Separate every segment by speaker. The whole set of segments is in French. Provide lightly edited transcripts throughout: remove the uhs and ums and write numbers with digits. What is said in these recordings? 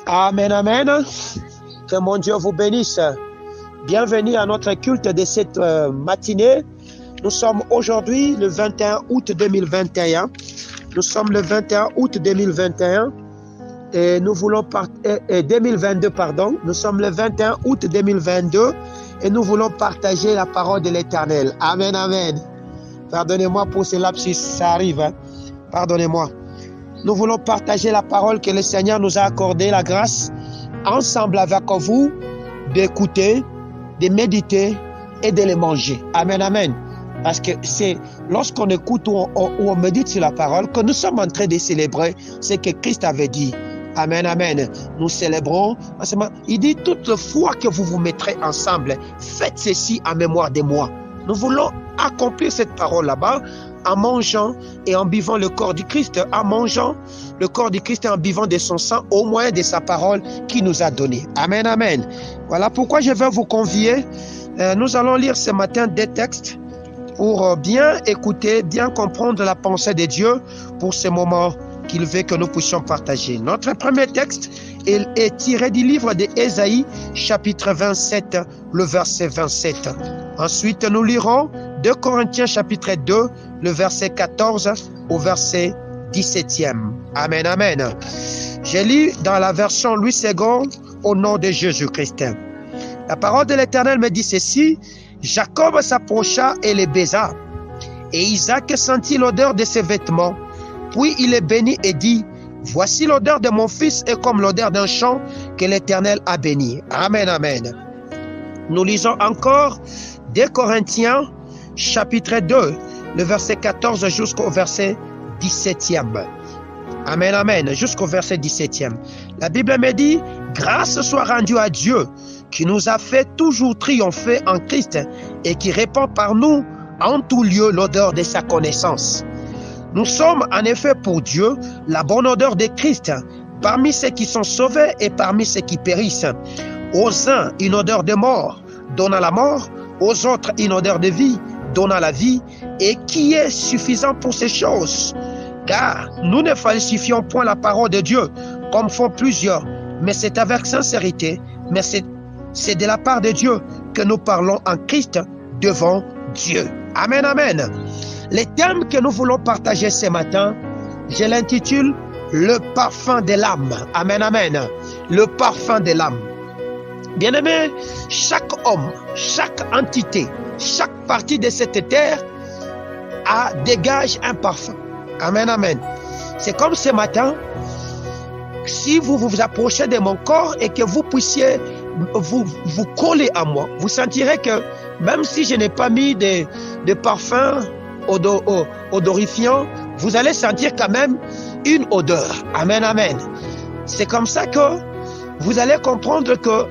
Speaker 1: Amen, amen. Que mon Dieu vous bénisse. Bienvenue à notre culte de cette matinée. Nous sommes aujourd'hui le 21 août 2021. Nous sommes le 21 août 2021 et nous voulons 2022, pardon. Nous sommes le 21 août 2022 et nous voulons partager la parole de l'Éternel. Amen, amen. Pardonnez-moi pour ce lapsus, ça arrive. Hein? Pardonnez-moi. Nous voulons partager la parole que le Seigneur nous a accordée, la grâce, ensemble avec vous, d'écouter, de méditer et de les manger. Amen, amen. Parce que c'est lorsqu'on écoute ou on médite sur la parole que nous sommes en train de célébrer ce que Christ avait dit. Amen, amen. Nous célébrons. Il dit, toute fois que vous vous mettrez ensemble, faites ceci en mémoire de moi. Nous voulons accomplir cette parole là-bas en mangeant et en buvant le corps du Christ, en mangeant le corps du Christ et en buvant de son sang au moyen de sa parole qu'il nous a donné. Amen, amen. Voilà pourquoi je vais vous convier. Nous allons lire ce matin des textes pour bien écouter, bien comprendre la pensée de Dieu pour ce moment qu'il veut que nous puissions partager. Notre premier texte est tiré du livre d'Ésaïe, chapitre 27, le verset 27. Ensuite, nous lirons 2 Corinthiens, chapitre 2, le verset 14 au verset 17e. Amen, amen. Je lis dans la version Louis II au nom de Jésus-Christ. La parole de l'Éternel me dit ceci: Jacob s'approcha et les baisa, et Isaac sentit l'odeur de ses vêtements. Puis il les bénit et dit: Voici l'odeur de mon fils est comme l'odeur d'un champ que l'Éternel a béni. Amen, amen. Nous lisons encore 2 Corinthiens, chapitre 2, le verset 14 jusqu'au verset 17e. Amen, amen, jusqu'au verset 17e. La Bible me dit: Grâce soit rendue à Dieu, qui nous a fait toujours triompher en Christ et qui répand par nous en tout lieu l'odeur de sa connaissance. Nous sommes en effet pour Dieu la bonne odeur de Christ parmi ceux qui sont sauvés et parmi ceux qui périssent. Aux uns une odeur de mort donnant la mort, aux autres une odeur de vie donnant la vie, et qui est suffisant pour ces choses. Car nous ne falsifions point la parole de Dieu comme font plusieurs, mais c'est avec sincérité, mais c'est de la part de Dieu que nous parlons en Christ devant Dieu. Amen, amen. Le thème que nous voulons partager ce matin, je l'intitule le parfum de l'âme. Amen, amen. Le parfum de l'âme. Bien-aimé, chaque homme, chaque entité, chaque partie de cette terre dégage un parfum. Amen, amen. C'est comme ce matin, si vous vous approchez de mon corps et que vous puissiez vous coller à moi, vous sentirez que même si je n'ai pas mis de parfum odorifiant, vous allez sentir quand même une odeur. Amen, amen. C'est comme ça que vous allez comprendre que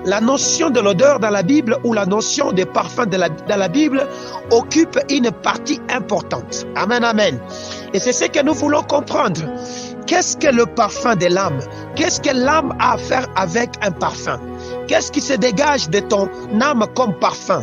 Speaker 1: la notion de l'odeur dans la Bible ou la notion de parfum dans la Bible occupe une partie importante. Amen, amen. Et c'est ce que nous voulons comprendre. Qu'est-ce que le parfum de l'âme? Qu'est-ce que l'âme a à faire avec un parfum? Qu'est-ce qui se dégage de ton âme comme parfum?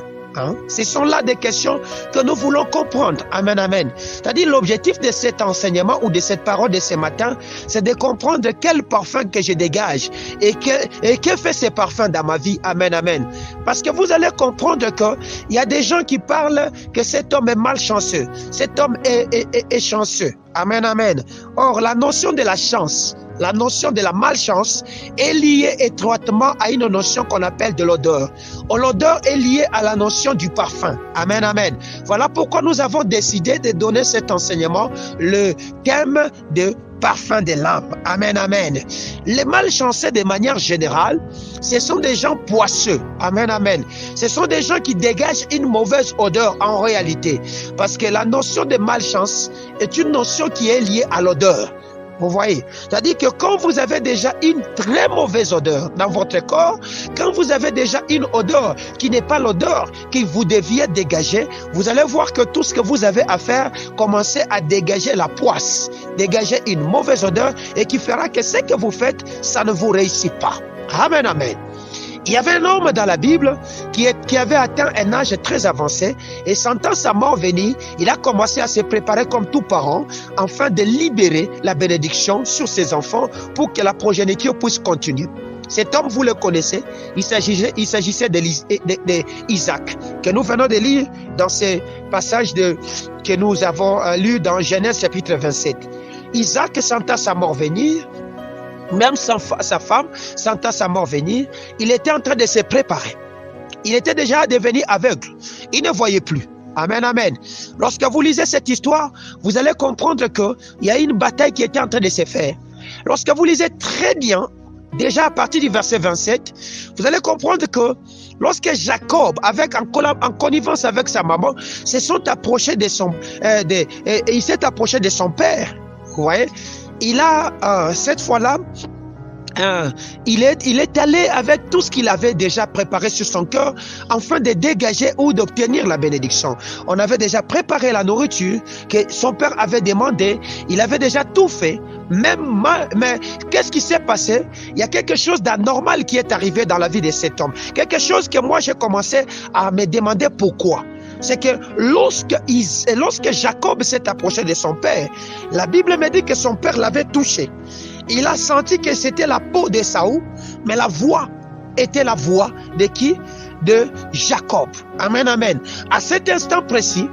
Speaker 1: Ce sont là des questions que nous voulons comprendre. Amen, amen. C'est-à-dire l'objectif de cet enseignement ou de cette parole de ce matin, c'est de comprendre quel parfum que je dégage et que fait ce parfum dans ma vie. Amen, amen. Parce que vous allez comprendre qu'il y a des gens qui parlent que cet homme est malchanceux, cet homme est chanceux. Amen, amen. Or, la notion de la chance, la notion de la malchance est liée étroitement à une notion qu'on appelle de l'odeur. L'odeur est liée à la notion du parfum. Amen, amen. Voilà pourquoi nous avons décidé de donner cet enseignement, le thème de parfum de l'âme. Amen, amen. Les malchanceux, de manière générale, ce sont des gens poisseux. Amen, amen. Ce sont des gens qui dégagent une mauvaise odeur en réalité. Parce que la notion de malchance est une notion qui est liée à l'odeur. Vous voyez, c'est-à-dire que quand vous avez déjà une très mauvaise odeur dans votre corps, quand vous avez déjà une odeur qui n'est pas l'odeur que vous deviez dégager, vous allez voir que tout ce que vous avez à faire, commencez à dégager la poisse, dégager une mauvaise odeur et qui fera que ce que vous faites, ça ne vous réussit pas. Amen, amen. Il y avait un homme dans la Bible qui avait atteint un âge très avancé et sentant sa mort venir, il a commencé à se préparer comme tout parent afin de libérer la bénédiction sur ses enfants pour que la progéniture puisse continuer. Cet homme, vous le connaissez, il s'agissait d'Isaac, que nous venons de lire dans ces passages que nous avons lus dans Genèse chapitre 27. Isaac sentant sa mort venir, même sa femme sentant sa mort venir, il était en train de se préparer. Il était déjà devenu aveugle. Il ne voyait plus. Amen, amen. Lorsque vous lisez cette histoire, vous allez comprendre qu'il y a une bataille qui était en train de se faire. Lorsque vous lisez très bien, déjà à partir du verset 27, vous allez comprendre que lorsque Jacob, en connivence avec sa maman, il s'est approché de son père. Vous voyez, cette fois-là, il est allé avec tout ce qu'il avait déjà préparé sur son cœur afin de dégager ou d'obtenir la bénédiction. On avait déjà préparé la nourriture que son père avait demandé. Il avait déjà tout fait. Mais qu'est-ce qui s'est passé? Il y a quelque chose d'anormal qui est arrivé dans la vie de cet homme. Quelque chose que moi j'ai commencé à me demander pourquoi. C'est que lorsque Jacob s'est approché de son père, la Bible me dit que son père l'avait touché. Il a senti que c'était la peau d'Ésaü, mais la voix était la voix de qui? De Jacob. Amen, amen. À cet instant précis,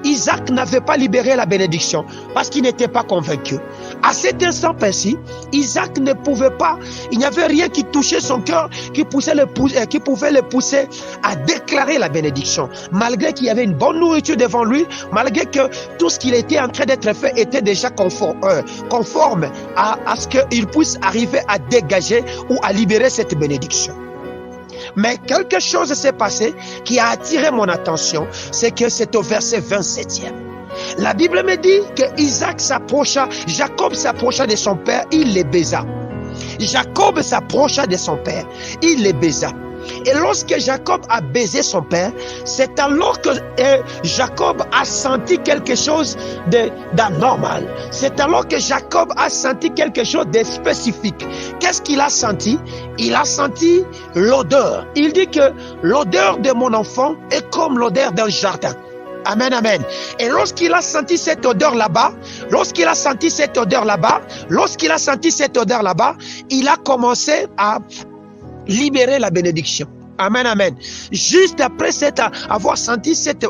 Speaker 1: Isaac n'avait pas libéré la bénédiction parce qu'il n'était pas convaincu. À cet instant précis, Isaac ne pouvait pas, il n'y avait rien qui touchait son cœur, qui pouvait le pousser à déclarer la bénédiction. Malgré qu'il y avait une bonne nourriture devant lui, malgré que tout ce qu'il était en train d'être fait était déjà conforme à ce qu'il puisse arriver à dégager ou à libérer cette bénédiction. Mais quelque chose s'est passé qui a attiré mon attention, c'est que c'est au verset 27e. La Bible me dit que Jacob s'approcha de son père, il le baisa. Jacob s'approcha de son père, il le baisa. Et lorsque Jacob a baisé son père, c'est alors que Jacob a senti quelque chose d'anormal. C'est alors que Jacob a senti quelque chose de spécifique. Qu'est-ce qu'il a senti? Il a senti l'odeur. Il dit que l'odeur de mon enfant est comme l'odeur d'un jardin. Amen, amen. Et lorsqu'il a senti cette odeur là-bas, il a commencé à libérer la bénédiction. Amen, amen. Juste après avoir senti cette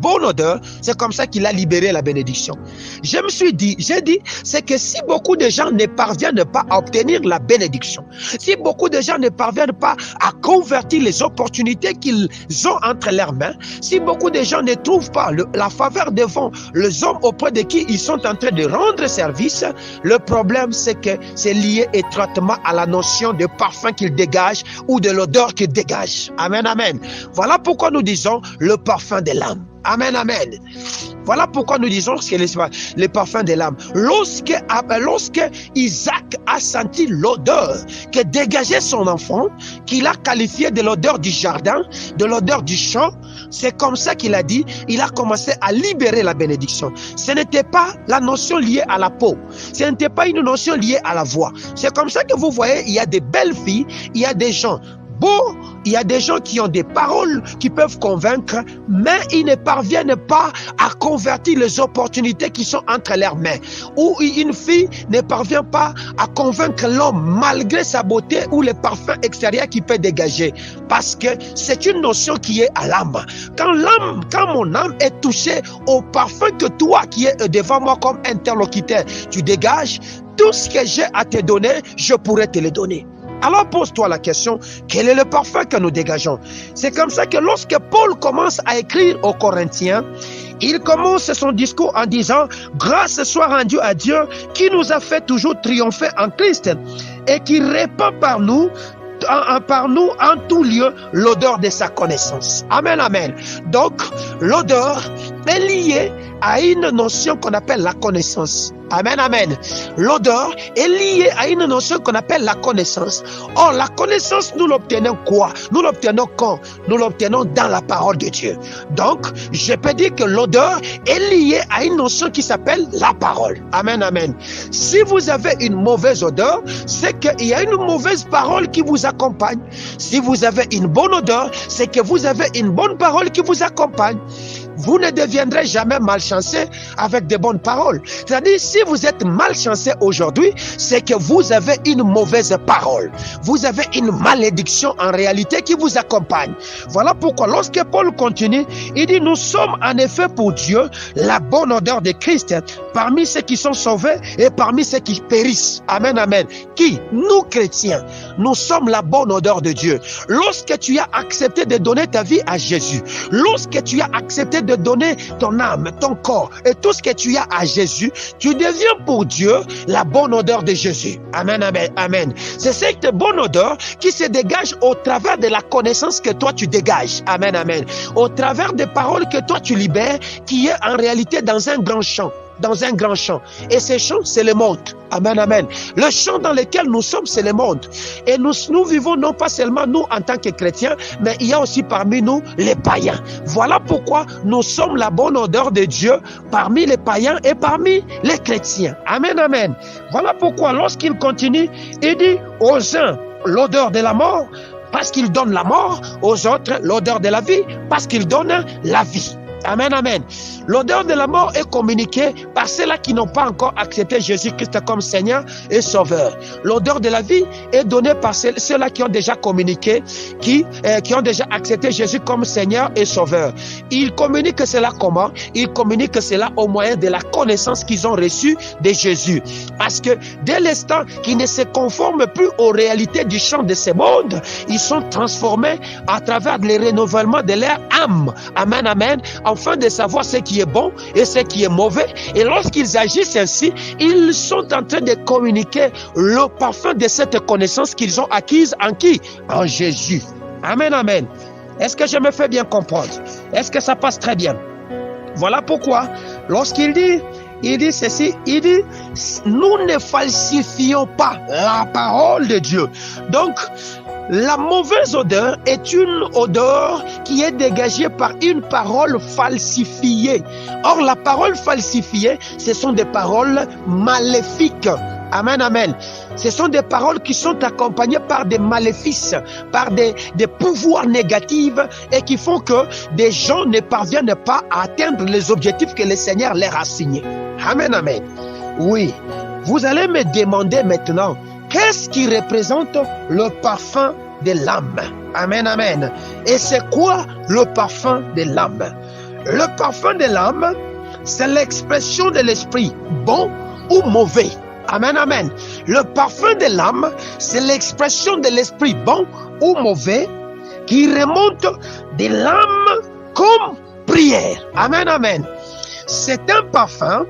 Speaker 1: bonne odeur, c'est comme ça qu'il a libéré la bénédiction. J'ai dit, c'est que si beaucoup de gens ne parviennent pas à obtenir la bénédiction, si beaucoup de gens ne parviennent pas à convertir les opportunités qu'ils ont entre leurs mains, si beaucoup de gens ne trouvent pas la faveur devant les hommes auprès de qui ils sont en train de rendre service, le problème c'est que c'est lié étroitement à la notion de parfum qu'ils dégagent ou de l'odeur qu'ils dégagent. Amen, amen. Voilà pourquoi nous disons le parfum de l'âme. Amen, amen. Voilà pourquoi nous disons que c'est le parfum de l'âme. Lorsque Isaac a senti l'odeur que dégageait son enfant, qu'il a qualifié de l'odeur du jardin, de l'odeur du champ, c'est comme ça qu'il a dit, il a commencé à libérer la bénédiction. Ce n'était pas la notion liée à la peau. Ce n'était pas une notion liée à la voix. C'est comme ça que vous voyez, il y a des belles filles, il y a des gens beaux, il y a des gens qui ont des paroles qui peuvent convaincre, mais ils ne parviennent pas à convertir les opportunités qui sont entre leurs mains. Ou une fille ne parvient pas à convaincre l'homme malgré sa beauté ou le parfum extérieur qu'il peut dégager. Parce que c'est une notion qui est à l'âme. Quand mon âme est touchée au parfum que toi qui es devant moi comme interlocuteur, tu dégages, tout ce que j'ai à te donner, je pourrais te le donner. Alors pose-toi la question, quel est le parfum que nous dégageons? C'est comme ça que lorsque Paul commence à écrire aux Corinthiens, il commence son discours en disant « Grâce soit rendue à Dieu qui nous a fait toujours triompher en Christ et qui répand par nous en tout lieu l'odeur de sa connaissance. » Amen, amen. Donc, l'odeur est liée à une notion qu'on appelle la connaissance. Amen, amen. L'odeur est liée à une notion qu'on appelle la connaissance. Or, la connaissance, nous l'obtenons quoi? Nous l'obtenons quand? Nous l'obtenons dans la parole de Dieu. Donc, je peux dire que l'odeur est liée à une notion qui s'appelle la parole. Amen, amen. Si vous avez une mauvaise odeur, c'est qu'il y a une mauvaise parole qui vous accompagne. Si vous avez une bonne odeur, c'est que vous avez une bonne parole qui vous accompagne. Vous ne deviendrez jamais malchanceux avec de bonnes paroles. C'est-à-dire, si vous êtes malchanceux aujourd'hui, c'est que vous avez une mauvaise parole. Vous avez une malédiction en réalité qui vous accompagne. Voilà pourquoi lorsque Paul continue, il dit, nous sommes en effet pour Dieu la bonne odeur de Christ parmi ceux qui sont sauvés et parmi ceux qui périssent. Amen, amen. Qui? Nous chrétiens, nous sommes la bonne odeur de Dieu. Lorsque tu as accepté de donner ta vie à Jésus, lorsque tu as accepté de donner ton âme, ton corps et tout ce que tu as à Jésus, tu deviens pour Dieu la bonne odeur de Jésus. Amen, amen, amen. C'est cette bonne odeur qui se dégage au travers de la connaissance que toi tu dégages. Amen, amen. Au travers des paroles que toi tu libères, qui est en réalité dans un grand champ. Dans un grand champ. Et ce champ, c'est le monde. Amen, amen. Le champ dans lequel nous sommes, c'est le monde. Et nous vivons non pas seulement nous en tant que chrétiens, mais il y a aussi parmi nous les païens. Voilà pourquoi nous sommes la bonne odeur de Dieu parmi les païens et parmi les chrétiens. Amen, amen. Voilà pourquoi lorsqu'il continue, il dit aux uns l'odeur de la mort parce qu'il donne la mort, aux autres l'odeur de la vie parce qu'il donne la vie. Amen, amen. L'odeur de la mort est communiquée par ceux-là qui n'ont pas encore accepté Jésus-Christ comme Seigneur et Sauveur. L'odeur de la vie est donnée par ceux-là qui ont déjà communiqué, qui ont déjà accepté Jésus comme Seigneur et Sauveur. Ils communiquent cela comment? Ils communiquent cela au moyen de la connaissance qu'ils ont reçue de Jésus. Parce que dès l'instant qu'ils ne se conforment plus aux réalités du champ de ce monde, ils sont transformés à travers le renouvellement de leur âme. Amen, amen. Afin de savoir ce qui est bon et ce qui est mauvais. Et lorsqu'ils agissent ainsi, ils sont en train de communiquer le parfum de cette connaissance qu'ils ont acquise en qui? En Jésus. Amen, amen. Est-ce que je me fais bien comprendre? Est-ce que ça passe très bien? Voilà pourquoi, lorsqu'il dit ceci, il dit, nous ne falsifions pas la parole de Dieu. Donc, la mauvaise odeur est une odeur qui est dégagée par une parole falsifiée. Or, la parole falsifiée, ce sont des paroles maléfiques. Amen, amen. Ce sont des paroles qui sont accompagnées par des maléfices, par des pouvoirs négatifs et qui font que des gens ne parviennent pas à atteindre les objectifs que le Seigneur leur a signés. Amen, amen. Oui, vous allez me demander maintenant, qu'est-ce qui représente le parfum de l'âme? Amen, amen. Et c'est quoi le parfum de l'âme? Le parfum de l'âme, c'est l'expression de l'esprit, bon ou mauvais. Amen, amen. Le parfum de l'âme, c'est l'expression de l'esprit, bon ou mauvais, qui remonte de l'âme comme prière. Amen, amen. C'est un parfum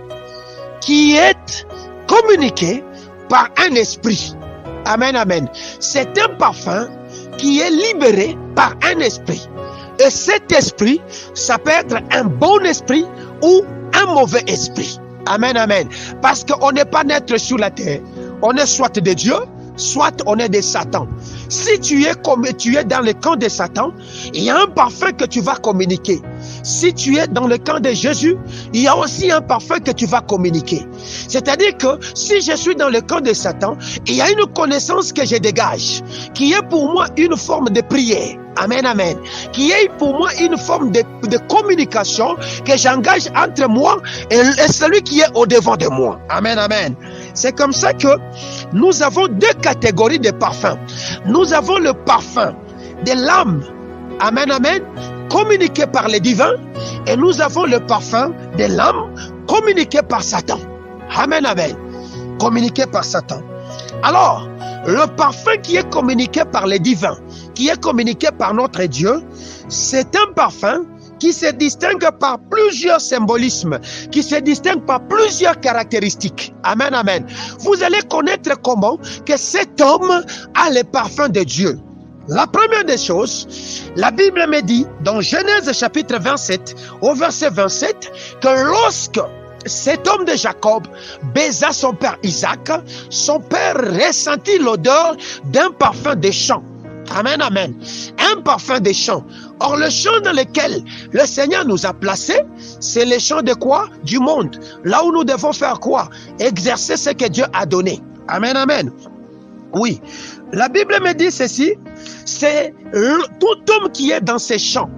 Speaker 1: qui est communiqué par un esprit. Amen, amen. C'est un parfum qui est libéré par un esprit. Et cet esprit, ça peut être un bon esprit ou un mauvais esprit. Amen, amen. Parce qu'on n'est pas naître sur la terre. On est soit de Dieu, soit on est de Satan. Si tu es dans le camp de Satan, il y a un parfum que tu vas communiquer. Si tu es dans le camp de Jésus, il y a aussi un parfum que tu vas communiquer. C'est-à-dire que si je suis dans le camp de Satan, il y a une connaissance que je dégage, qui est pour moi une forme de prière. Amen, amen. Qui est pour moi une forme de communication que j'engage entre moi et celui qui est au-devant de moi. Amen, amen. C'est comme ça que nous avons deux catégories de parfums. Nous avons le parfum de l'âme. Amen, amen. Communiqué par les divins. Et nous avons le parfum de l'âme communiqué par Satan. Amen, amen. Communiqué par Satan. Alors, le parfum qui est communiqué par les divins, qui est communiqué par notre Dieu, c'est un parfum qui se distingue par plusieurs symbolismes, qui se distingue par plusieurs caractéristiques. Amen, amen. Vous allez connaître comment que cet homme a le parfum de Dieu. La première des choses, la Bible me dit, dans Genèse chapitre 27, au verset 27, que lorsque cet homme de Jacob baisa son père Isaac, son père ressentit l'odeur d'un parfum des champs. Amen, amen. Un parfum des champs. Or, le champ dans lequel le Seigneur nous a placés, c'est le champ de quoi? Du monde. Là où nous devons faire quoi? Exercer ce que Dieu a donné. Amen, amen. Oui. La Bible me dit ceci, c'est tout homme qui est dans ces champs,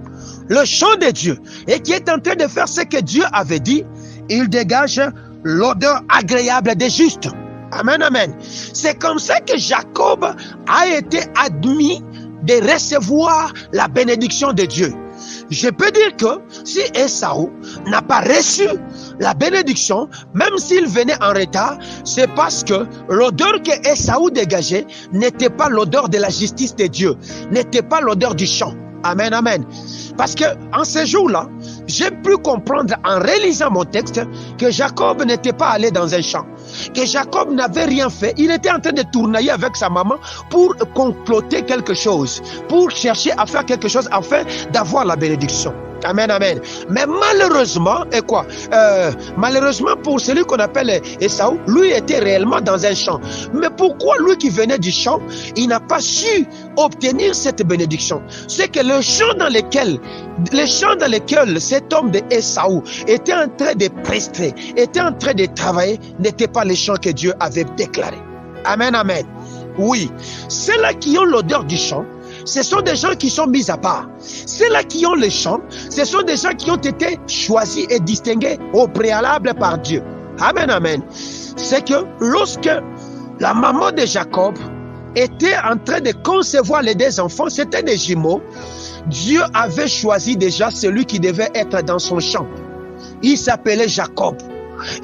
Speaker 1: le champ de Dieu, et qui est en train de faire ce que Dieu avait dit, il dégage l'odeur agréable des justes. Amen, amen. C'est comme ça que Jacob a été admis de recevoir la bénédiction de Dieu. Je peux dire que si Ésaü n'a pas reçu la bénédiction, même s'il venait en retard, c'est parce que l'odeur que Ésaü dégageait n'était pas l'odeur de la justice de Dieu, n'était pas l'odeur du champ. Amen, amen. Parce que en ce jour-là, j'ai pu comprendre en réalisant mon texte que Jacob n'était pas allé dans un champ, que Jacob n'avait rien fait. Il était en train de tournoyer avec sa maman pour comploter quelque chose, pour chercher à faire quelque chose afin d'avoir la bénédiction. Amen, amen. Mais malheureusement, malheureusement pour celui qu'on appelle Ésaü, lui était réellement dans un champ. Mais pourquoi lui qui venait du champ, il n'a pas su obtenir cette bénédiction? C'est que le champ dans lequel cet homme de Ésaü était en train de prester, était en train de travailler, n'était pas le champ que Dieu avait déclaré. Amen, amen. Oui, ceux-là qui ont l'odeur du champ, ce sont des gens qui sont mis à part. Ceux-là qui ont le champ, ce sont des gens qui ont été choisis et distingués au préalable par Dieu. Amen, amen. C'est que lorsque la maman de Jacob était en train de concevoir les deux enfants, c'était des jumeaux, Dieu avait choisi déjà celui qui devait être dans son champ. Il s'appelait Jacob.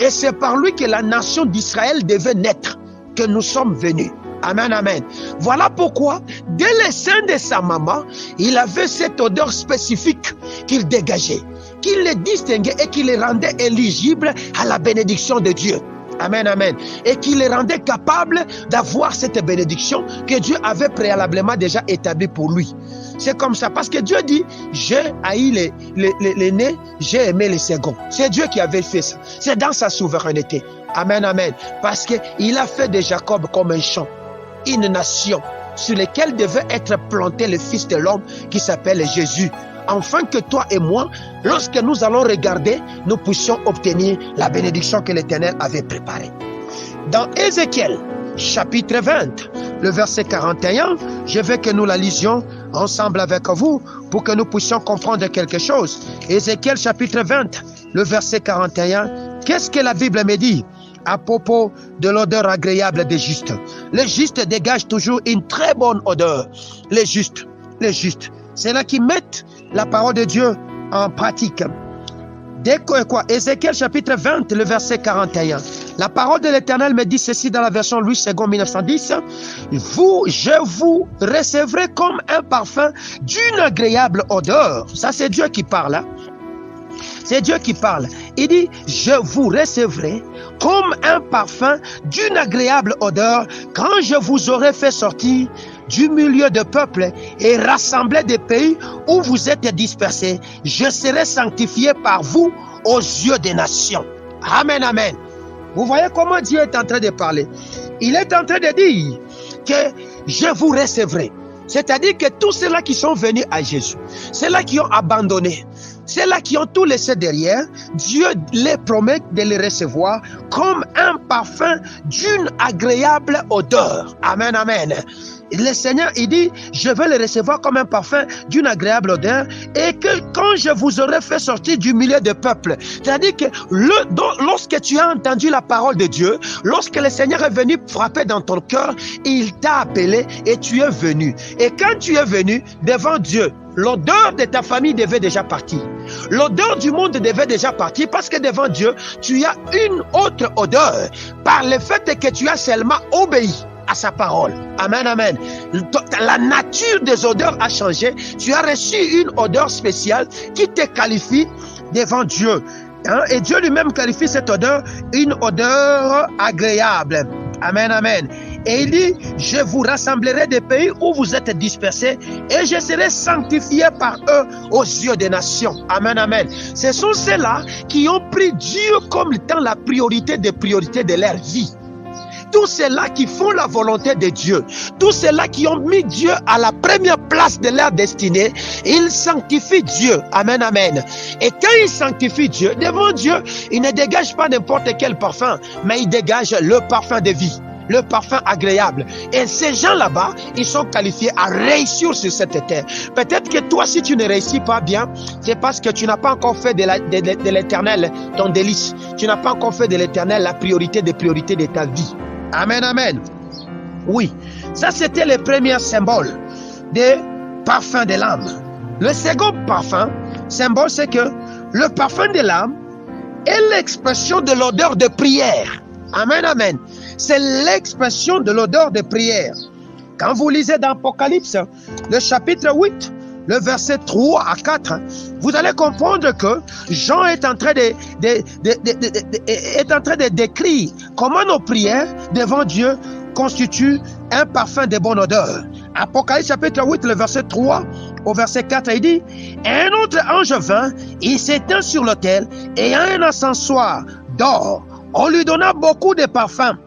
Speaker 1: Et c'est par lui que la nation d'Israël devait naître, que nous sommes venus. Amen, amen. Voilà pourquoi, dès le sein de sa maman, il avait cette odeur spécifique qu'il dégageait, qu'il les distinguait et qui les rendait éligibles à la bénédiction de Dieu. Amen, amen. Et qui les rendait capables d'avoir cette bénédiction que Dieu avait préalablement déjà établie pour lui. C'est comme ça, parce que Dieu dit, j'ai haï les nés, j'ai aimé les seconds. C'est Dieu qui avait fait ça. C'est dans sa souveraineté. Amen, amen. Parce qu'il a fait de Jacob comme un champ, une nation sur laquelle devait être planté le Fils de l'homme qui s'appelle Jésus. Afin que toi et moi, lorsque nous allons regarder, nous puissions obtenir la bénédiction que l'Éternel avait préparée. Dans Ézéchiel, chapitre 20, le verset 41, je veux que nous la lisions ensemble avec vous pour que nous puissions comprendre quelque chose. Ézéchiel, chapitre 20, le verset 41, qu'est-ce que la Bible me dit à propos de l'odeur agréable des justes? Les justes dégagent toujours une très bonne odeur. Les justes, c'est là qu'ils mettent la parole de Dieu en pratique. Ézéchiel chapitre 20, le verset 41. La parole de l'Éternel me dit ceci dans la version Louis II 1910. Je vous recevrai comme un parfum d'une agréable odeur. Ça, c'est Dieu qui parle. Hein? C'est Dieu qui parle. Il dit, je vous recevrai comme un parfum d'une agréable odeur quand je vous aurai fait sortir du milieu de peuples et rassembler des pays où vous êtes dispersés. Je serai sanctifié par vous aux yeux des nations. Amen, amen. Vous voyez comment Dieu est en train de parler. Il est en train de dire que je vous recevrai. C'est-à-dire que tous ceux-là qui sont venus à Jésus, ceux-là qui ont abandonné, ceux-là qui ont tout laissé derrière, Dieu les promet de les recevoir comme un parfum d'une agréable odeur. Amen, amen. Le Seigneur, il dit, je vais les recevoir comme un parfum d'une agréable odeur et que quand je vous aurai fait sortir du milieu de peuple, c'est-à-dire que lorsque tu as entendu la parole de Dieu, lorsque le Seigneur est venu frapper dans ton cœur, il t'a appelé et tu es venu. Et quand tu es venu devant Dieu, l'odeur de ta famille devait déjà partir. L'odeur du monde devait déjà partir parce que devant Dieu, tu as une autre odeur par le fait que tu as seulement obéi à sa parole. Amen, amen. La nature des odeurs a changé. Tu as reçu une odeur spéciale qui te qualifie devant Dieu. Et Dieu lui-même qualifie cette odeur une odeur agréable. Amen, amen. Et il dit, je vous rassemblerai des pays où vous êtes dispersés et je serai sanctifié par eux aux yeux des nations. Amen, amen. Ce sont ceux-là qui ont pris Dieu comme étant la priorité des priorités de leur vie. Tous ceux-là qui font la volonté de Dieu, tous ceux-là qui ont mis Dieu à la première place de leur destinée, ils sanctifient Dieu. Amen, amen. Et quand ils sanctifient Dieu, devant Dieu, ils ne dégagent pas n'importe quel parfum, mais ils dégagent le parfum de vie, le parfum agréable. Et ces gens là-bas, ils sont qualifiés à réussir sur cette terre. Peut-être que toi, si tu ne réussis pas bien, c'est parce que tu n'as pas encore fait de l'Éternel ton délice. Tu n'as pas encore fait de l'Éternel la priorité des priorités de ta vie. Amen, amen. Oui, ça c'était le premier symbole des parfums de l'âme. Le second parfum, symbole, c'est que le parfum de l'âme est l'expression de l'odeur de prière. Amen, amen. C'est l'expression de l'odeur de prière. Quand vous lisez dans Apocalypse, le chapitre 8, le verset 3 à 4, vous allez comprendre que Jean est en train de décrire comment nos prières devant Dieu constituent un parfum de bonne odeur. Apocalypse chapitre 8, le verset 3 au verset 4, il dit, un autre ange vint, il s'étend sur l'autel et un encensoir d'or. On lui donna beaucoup de parfums,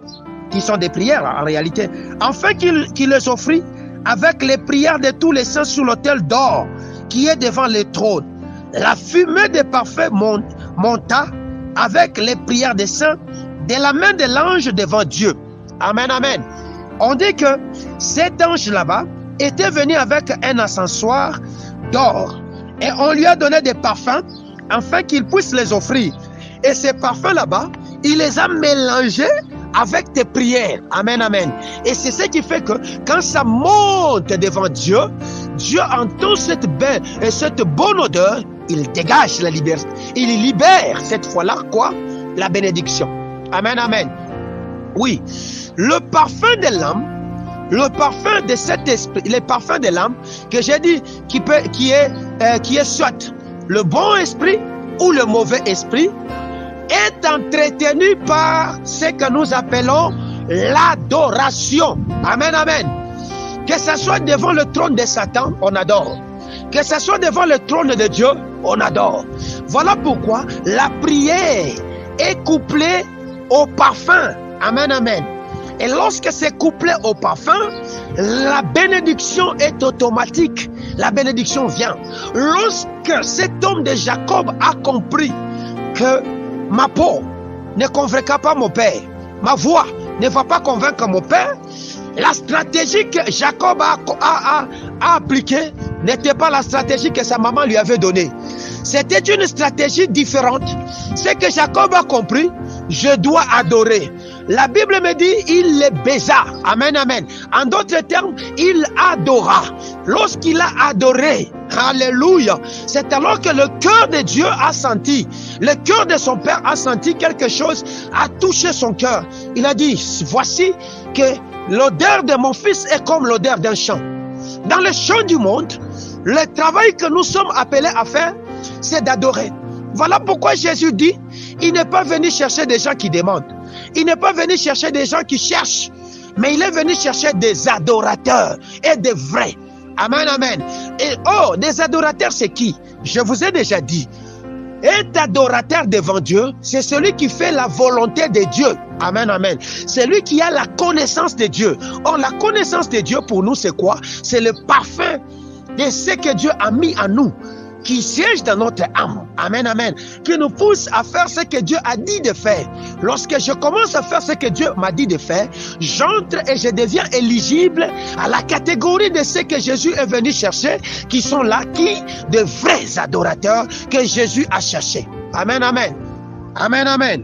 Speaker 1: qui sont des prières en réalité, afin qu'il les offrit avec les prières de tous les saints sur l'autel d'or qui est devant le trône. La fumée des parfums monta avec les prières des saints de la main de l'ange devant Dieu. Amen, amen. On dit que cet ange là-bas était venu avec un encensoir d'or et on lui a donné des parfums afin qu'il puisse les offrir. Et ces parfums là-bas, il les a mélangés avec tes prières. Amen, amen. Et c'est ce qui fait que quand ça monte devant Dieu, Dieu entend cette bonne odeur, il dégage la liberté. Il libère cette fois-là quoi? La bénédiction. Amen, amen. Oui, le parfum de l'âme, le parfum de cet esprit, le parfum de l'âme que j'ai dit qui est soit le bon esprit ou le mauvais esprit, est entretenu par ce que nous appelons l'adoration. Amen, amen. Que ce soit devant le trône de Satan, on adore. Que ce soit devant le trône de Dieu, on adore. Voilà pourquoi la prière est couplée au parfum. Amen, amen. Et lorsque c'est couplé au parfum, la bénédiction est automatique. La bénédiction vient. Lorsque cet homme de Jacob a compris que ma peau ne convaincra pas mon père, ma voix ne va pas convaincre mon père, la stratégie que Jacob a appliquée n'était pas la stratégie que sa maman lui avait donnée. C'était une stratégie différente. Ce que Jacob a compris, je dois adorer. La Bible me dit, il les baisa. Amen, amen. En d'autres termes, il adora. Lorsqu'il a adoré, alléluia, c'est alors que le cœur de Dieu a senti, le cœur de son père a senti quelque chose, a touché son cœur. Il a dit, voici que l'odeur de mon fils est comme l'odeur d'un champ. Dans le champ du monde, le travail que nous sommes appelés à faire, c'est d'adorer. Voilà pourquoi Jésus dit, il n'est pas venu chercher des gens qui demandent. Il n'est pas venu chercher des gens qui cherchent, mais il est venu chercher des adorateurs et des vrais. Amen, amen. Et des adorateurs, c'est qui? Je vous ai déjà dit. Être adorateur devant Dieu, c'est celui qui fait la volonté de Dieu. Amen, amen. C'est lui qui a la connaissance de Dieu. Or, la connaissance de Dieu pour nous, c'est quoi? C'est le parfum de ce que Dieu a mis en nous, qui siège dans notre âme. Amen, amen. Qui nous pousse à faire ce que Dieu a dit de faire. Lorsque je commence à faire ce que Dieu m'a dit de faire, j'entre et je deviens éligible à la catégorie de ceux que Jésus est venu chercher, qui sont là, de vrais adorateurs que Jésus a cherchés. Amen, amen. Amen, amen.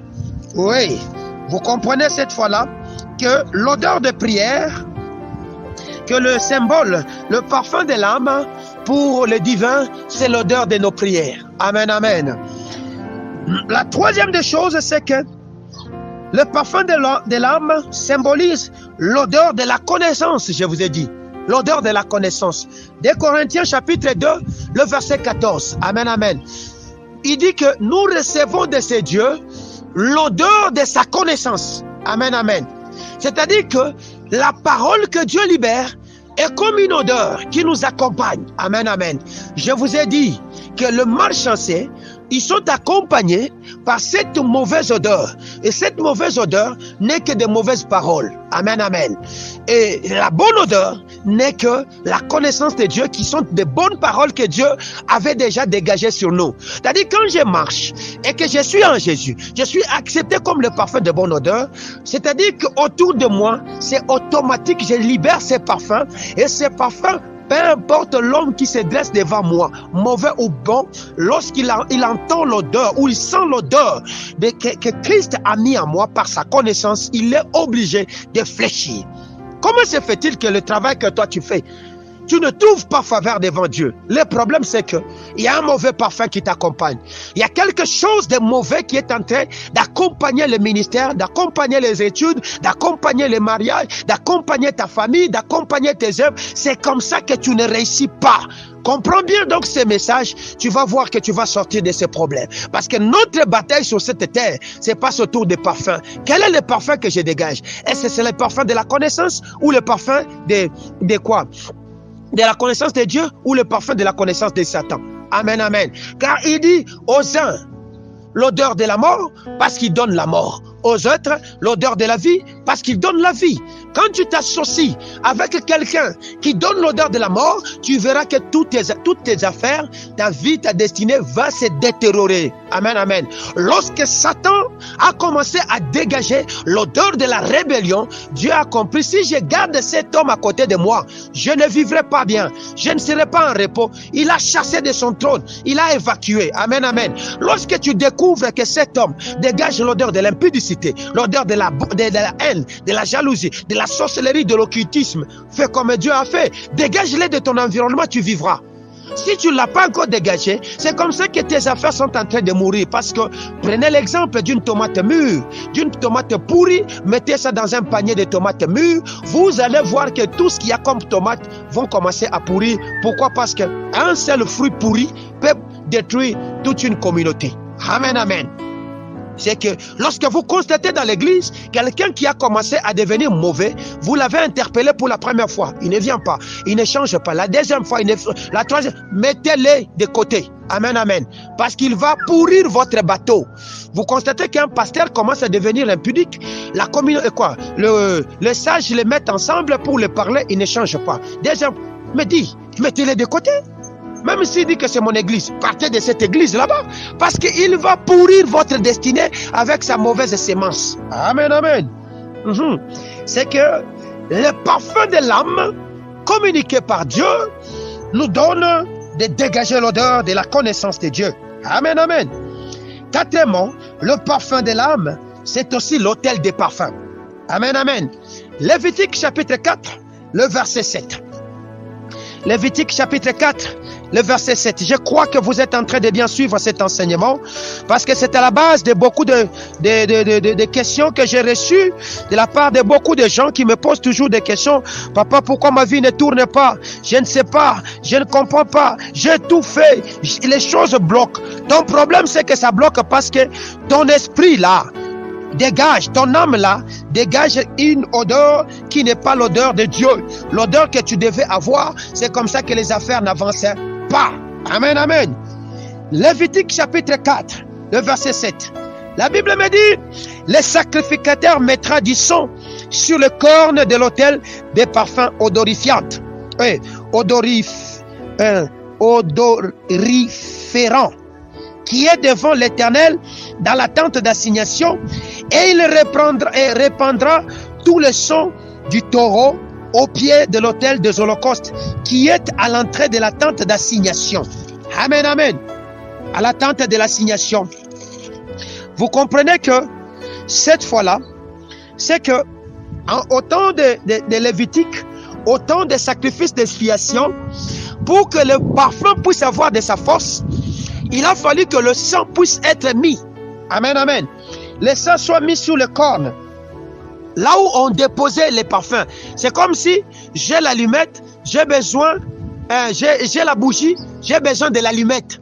Speaker 1: Oui, vous comprenez cette fois-là que l'odeur de prière, que le symbole, le parfum de l'âme, pour le divin, c'est l'odeur de nos prières. Amen, amen. La troisième des choses, c'est que le parfum de l'âme symbolise l'odeur de la connaissance, je vous ai dit. L'odeur de la connaissance. 2 Corinthiens chapitre 2, le verset 14. Amen, amen. Il dit que nous recevons de ces dieux l'odeur de sa connaissance. Amen, amen. C'est-à-dire que la parole que Dieu libère est comme une odeur qui nous accompagne. Amen, amen. Je vous ai dit que le malchancé, ils sont accompagnés par cette mauvaise odeur. Et cette mauvaise odeur n'est que de mauvaises paroles. Amen, amen. Et la bonne odeur n'est que la connaissance de Dieu, qui sont de bonnes paroles que Dieu avait déjà dégagées sur nous. C'est-à-dire, quand je marche et que je suis en Jésus, je suis accepté comme le parfum de bonne odeur. C'est-à-dire qu'autour de moi, c'est automatique, je libère ces parfums. Et ces parfums, peu importe l'homme qui se dresse devant moi, mauvais ou bon, lorsqu'il entend l'odeur ou il sent l'odeur que Christ a mis en moi par sa connaissance, il est obligé de fléchir. Comment se fait-il que le travail que toi tu fais, tu ne trouves pas faveur devant Dieu? Le problème, c'est qu'il y a un mauvais parfum qui t'accompagne. Il y a quelque chose de mauvais qui est en train d'accompagner le ministère, d'accompagner les études, d'accompagner les mariages, d'accompagner ta famille, d'accompagner tes œuvres. C'est comme ça que tu ne réussis pas. Comprends bien donc ces messages, tu vas voir que tu vas sortir de ces problèmes. Parce que notre bataille sur cette terre, c'est pas autour des parfums. Quel est le parfum que je dégage? Est-ce que c'est le parfum de la connaissance ou le parfum de quoi? De la connaissance de Dieu ou le parfum de la connaissance de Satan? Amen, amen. Car il dit aux uns l'odeur de la mort parce qu'il donne la mort. Aux autres, l'odeur de la vie parce qu'il donne la vie. Quand tu t'associes avec quelqu'un qui donne l'odeur de la mort, tu verras que toutes tes affaires, ta vie, ta destinée va se détériorer. Amen, amen. Lorsque Satan a commencé à dégager l'odeur de la rébellion, Dieu a compris, si je garde cet homme à côté de moi, je ne vivrai pas bien, je ne serai pas en repos. Il a chassé de son trône, il a évacué. Amen, amen. Lorsque tu découvres que cet homme dégage l'odeur de l'impudicité, l'odeur de la haine, de la jalousie, de la sorcellerie, de l'occultisme, fais comme Dieu a fait. Dégage-les de ton environnement, tu vivras. Si tu ne l'as pas encore dégagé, c'est comme ça que tes affaires sont en train de mourir. Parce que prenez l'exemple d'une tomate mûre, d'une tomate pourrie, mettez ça dans un panier de tomates mûres, vous allez voir que tout ce qu'il y a comme tomates vont commencer à pourrir. Pourquoi? Parce qu'un seul fruit pourri peut détruire toute une communauté. Amen, amen. C'est que lorsque vous constatez dans l'église quelqu'un qui a commencé à devenir mauvais, vous l'avez interpellé pour la première fois, il ne vient pas, il ne change pas, la deuxième fois, la troisième, mettez-les de côté. Amen, amen. Parce qu'il va pourrir votre bateau. Vous constatez qu'un pasteur commence à devenir impudique, la communauté, quoi, les sages les mettent ensemble pour les parler, ils ne changent pas. Deuxième, mettez-les de côté. Même s'il dit que c'est mon église, partez de cette église là-bas. Parce qu'il va pourrir votre destinée avec sa mauvaise sémence. Amen, amen. C'est que le parfum de l'âme, communiqué par Dieu, nous donne de dégager l'odeur de la connaissance de Dieu. Amen, amen. Quatrièmement, le parfum de l'âme, c'est aussi l'autel des parfums. Amen, amen. Lévitique chapitre 4, le verset 7. Lévitique chapitre 4, le verset 7. Je crois que vous êtes en train de bien suivre cet enseignement parce que c'est à la base de beaucoup de questions que j'ai reçues de la part de beaucoup de gens qui me posent toujours des questions. Papa, pourquoi ma vie ne tourne pas? Je ne sais pas, je ne comprends pas, j'ai tout fait, les choses bloquent. Ton problème, c'est que ça bloque parce que ton esprit là, dégage, ton âme là, dégage une odeur qui n'est pas l'odeur de Dieu. L'odeur que tu devais avoir, c'est comme ça que les affaires n'avancent pas. Amen, amen. Lévitique chapitre 4, le verset 7. La Bible me dit, le sacrificateur mettra du sang sur le corne de l'autel des parfums odoriférants, qui est devant l'Éternel dans la tente d'assignation, et il répandra tout le sang du taureau au pied de l'autel des holocaustes qui est à l'entrée de la tente d'assignation. Amen, amen. À la tente de l'assignation. Vous comprenez que cette fois-là, c'est que en autant de Lévitique, autant de sacrifices d'expiation, pour que le parfum puisse avoir de sa force, il a fallu que le sang puisse être mis. Amen, amen. Le sang soit mis sur le corne. Là où on déposait les parfums. C'est comme si j'ai l'allumette, j'ai besoin, j'ai la bougie, j'ai besoin de l'allumette.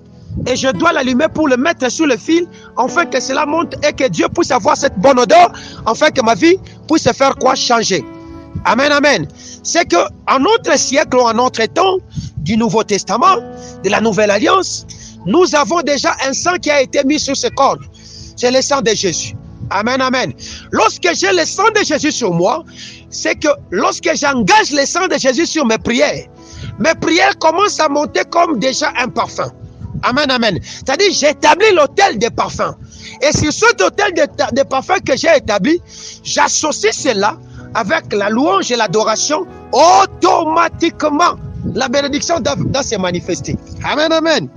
Speaker 1: Et je dois l'allumer pour le mettre sur le fil, afin que cela monte et que Dieu puisse avoir cette bonne odeur, afin que ma vie puisse se faire quoi? Changer. Amen, amen. C'est qu'en notre siècle ou en notre temps du Nouveau Testament, de la Nouvelle Alliance, nous avons déjà un sang qui a été mis sur ce corps. C'est le sang de Jésus. Amen, amen. Lorsque j'ai le sang de Jésus sur moi, c'est que lorsque j'engage le sang de Jésus sur mes prières commencent à monter comme déjà un parfum. Amen, amen. C'est-à-dire, j'établis l'autel des parfums. Et sur cet autel de parfums que j'ai établi, j'associe cela avec la louange et l'adoration. Automatiquement, la bénédiction doit se manifester. Amen, amen.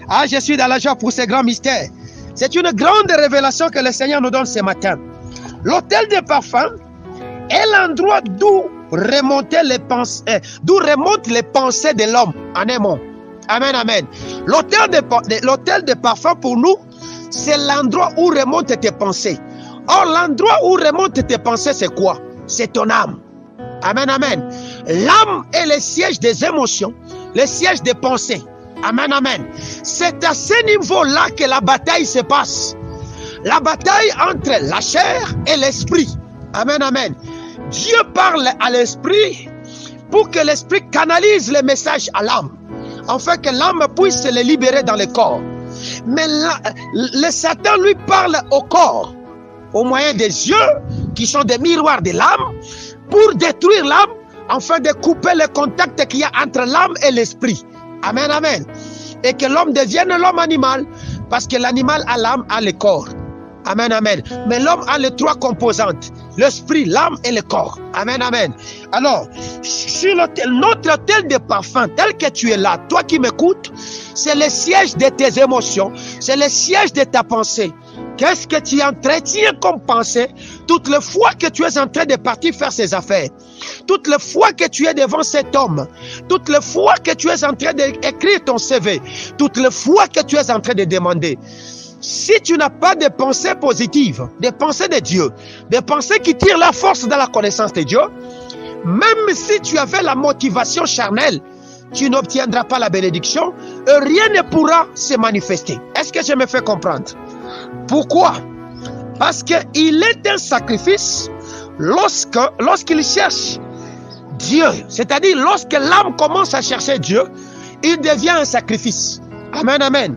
Speaker 1: Ah, je suis dans la joie pour ces grands mystères. C'est une grande révélation que le Seigneur nous donne ce matin. L'autel des parfums est l'endroit d'où remontent les pensées de l'homme en un mot. Amen, amen. L'autel des parfums pour nous, c'est l'endroit où remontent tes pensées. Or, l'endroit où remontent tes pensées, c'est quoi? C'est ton âme. Amen, amen. L'âme est le siège des émotions, le siège des pensées. Amen, amen. C'est à ce niveau-là que la bataille se passe. La bataille entre la chair et l'esprit. Amen, amen. Dieu parle à l'esprit pour que l'esprit canalise les messages à l'âme, afin que l'âme puisse se les libérer dans le corps. Mais le Satan lui parle au corps, au moyen des yeux, qui sont des miroirs de l'âme, pour détruire l'âme, afin de couper le contact qu'il y a entre l'âme et l'esprit. Amen, amen. Et que l'homme devienne l'homme animal, parce que l'animal a l'âme, a le corps. Amen, amen. Mais l'homme a les trois composantes, l'esprit, l'âme et le corps. Amen, amen. Alors, sur notre autel de parfum, tel que tu es là, toi qui m'écoutes, c'est le siège de tes émotions, c'est le siège de ta pensée. Qu'est-ce que tu entretiens comme pensée toutes les fois que tu es en train de partir faire ses affaires, toutes les fois que tu es devant cet homme, toutes les fois que tu es en train d'écrire ton CV, toutes les fois que tu es en train de demander. Si tu n'as pas de pensées positives, des pensées de Dieu, des pensées qui tirent la force dans la connaissance de Dieu, même si tu avais la motivation charnelle, tu n'obtiendras pas la bénédiction et rien ne pourra se manifester. Est-ce que je me fais comprendre? Pourquoi? Parce qu'il est un sacrifice lorsqu'il cherche Dieu. C'est-à-dire, lorsque l'âme commence à chercher Dieu, il devient un sacrifice. Amen, amen.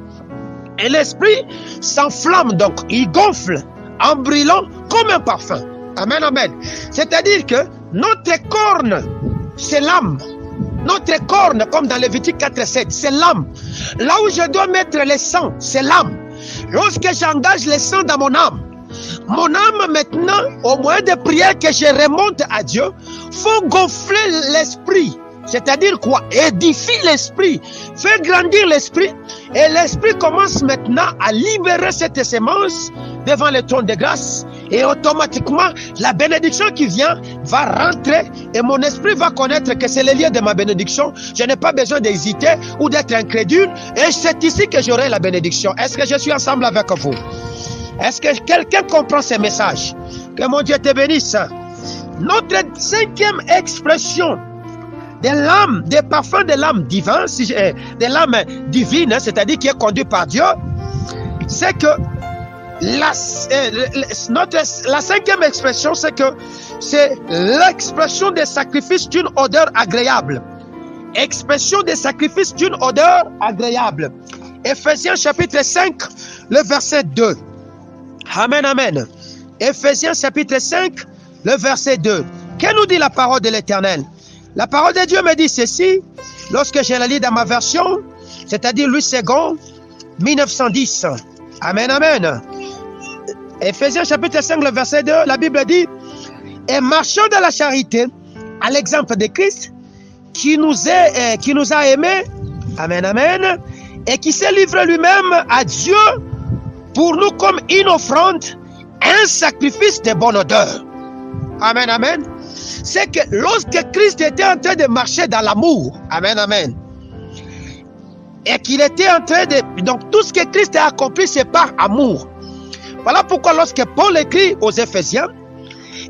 Speaker 1: Et l'esprit s'enflamme, donc il gonfle en brûlant comme un parfum. Amen, amen. C'est-à-dire que notre corne, c'est l'âme. Notre corne, comme dans Lévitique 4:7, c'est l'âme. Là où je dois mettre le sang, c'est l'âme. Lorsque j'engage le sang dans mon âme maintenant, au moyen de prières que je remonte à Dieu, faut gonfler l'esprit. C'est-à-dire quoi? Édifie l'esprit, fait grandir l'esprit, et l'esprit commence maintenant à libérer cette sémence devant le trône de grâce, et automatiquement la bénédiction qui vient va rentrer, et mon esprit va connaître que c'est le lieu de ma bénédiction. Je n'ai pas besoin d'hésiter ou d'être incrédule, et c'est ici que j'aurai la bénédiction. Est-ce que je suis ensemble avec vous? Est-ce que quelqu'un comprend ces messages? Que mon Dieu te bénisse. Notre cinquième expression de l'âme, des parfums de l'âme divine, de l'âme divine, c'est-à-dire qui est conduite par Dieu, c'est que la cinquième expression, c'est que c'est l'expression des sacrifices d'une odeur agréable. Expression des sacrifices d'une odeur agréable. Éphésiens chapitre 5, le verset 2. Amen, amen. Éphésiens chapitre 5, le verset 2. Que nous dit la parole de l'Éternel? La parole de Dieu me dit ceci, lorsque je la lis dans ma version, c'est-à-dire Louis II, 1910. Amen, amen. Éphésiens chapitre 5, le verset 2, la Bible dit, « Et marchons dans la charité, à l'exemple de Christ, qui nous a aimés, amen, amen, et qui s'est livré lui-même à Dieu pour nous comme une offrande, un sacrifice de bonne odeur. » Amen, amen. C'est que lorsque Christ était en train de marcher dans l'amour, amen, amen, et qu'il était en train de... Donc tout ce que Christ a accompli, c'est par amour. Voilà pourquoi lorsque Paul écrit aux Éphésiens,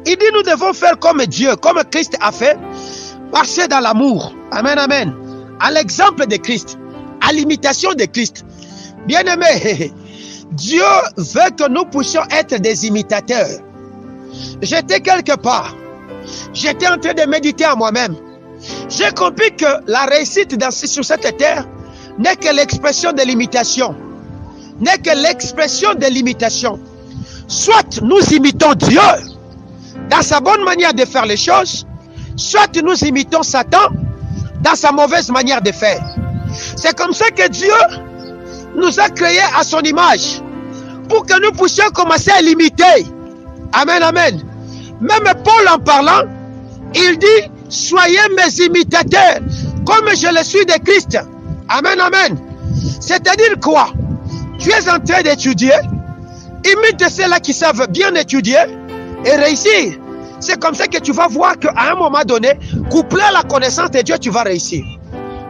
Speaker 1: il dit nous devons faire comme Dieu, comme Christ a fait, marcher dans l'amour. Amen, amen. À l'exemple de Christ, à l'imitation de Christ. Bien-aimé, Dieu veut que nous puissions être des imitateurs. J'étais quelque part. j'étais en train de méditer à moi-même. J'ai compris que la réussite sur cette terre n'est que l'expression de l'imitation. N'est que l'expression de l'imitation. Soit nous imitons Dieu dans sa bonne manière de faire les choses, soit nous imitons Satan dans sa mauvaise manière de faire. C'est comme ça que Dieu nous a créés à son image, pour que nous puissions commencer à l'imiter. Amen, amen. Même Paul en parlant, il dit, soyez mes imitateurs, comme je le suis de Christ. Amen, amen. C'est-à-dire quoi? Tu es en train d'étudier, imite ceux-là qui savent bien étudier et réussir. C'est comme ça que tu vas voir qu'à un moment donné, couplé à la connaissance de Dieu, tu vas réussir.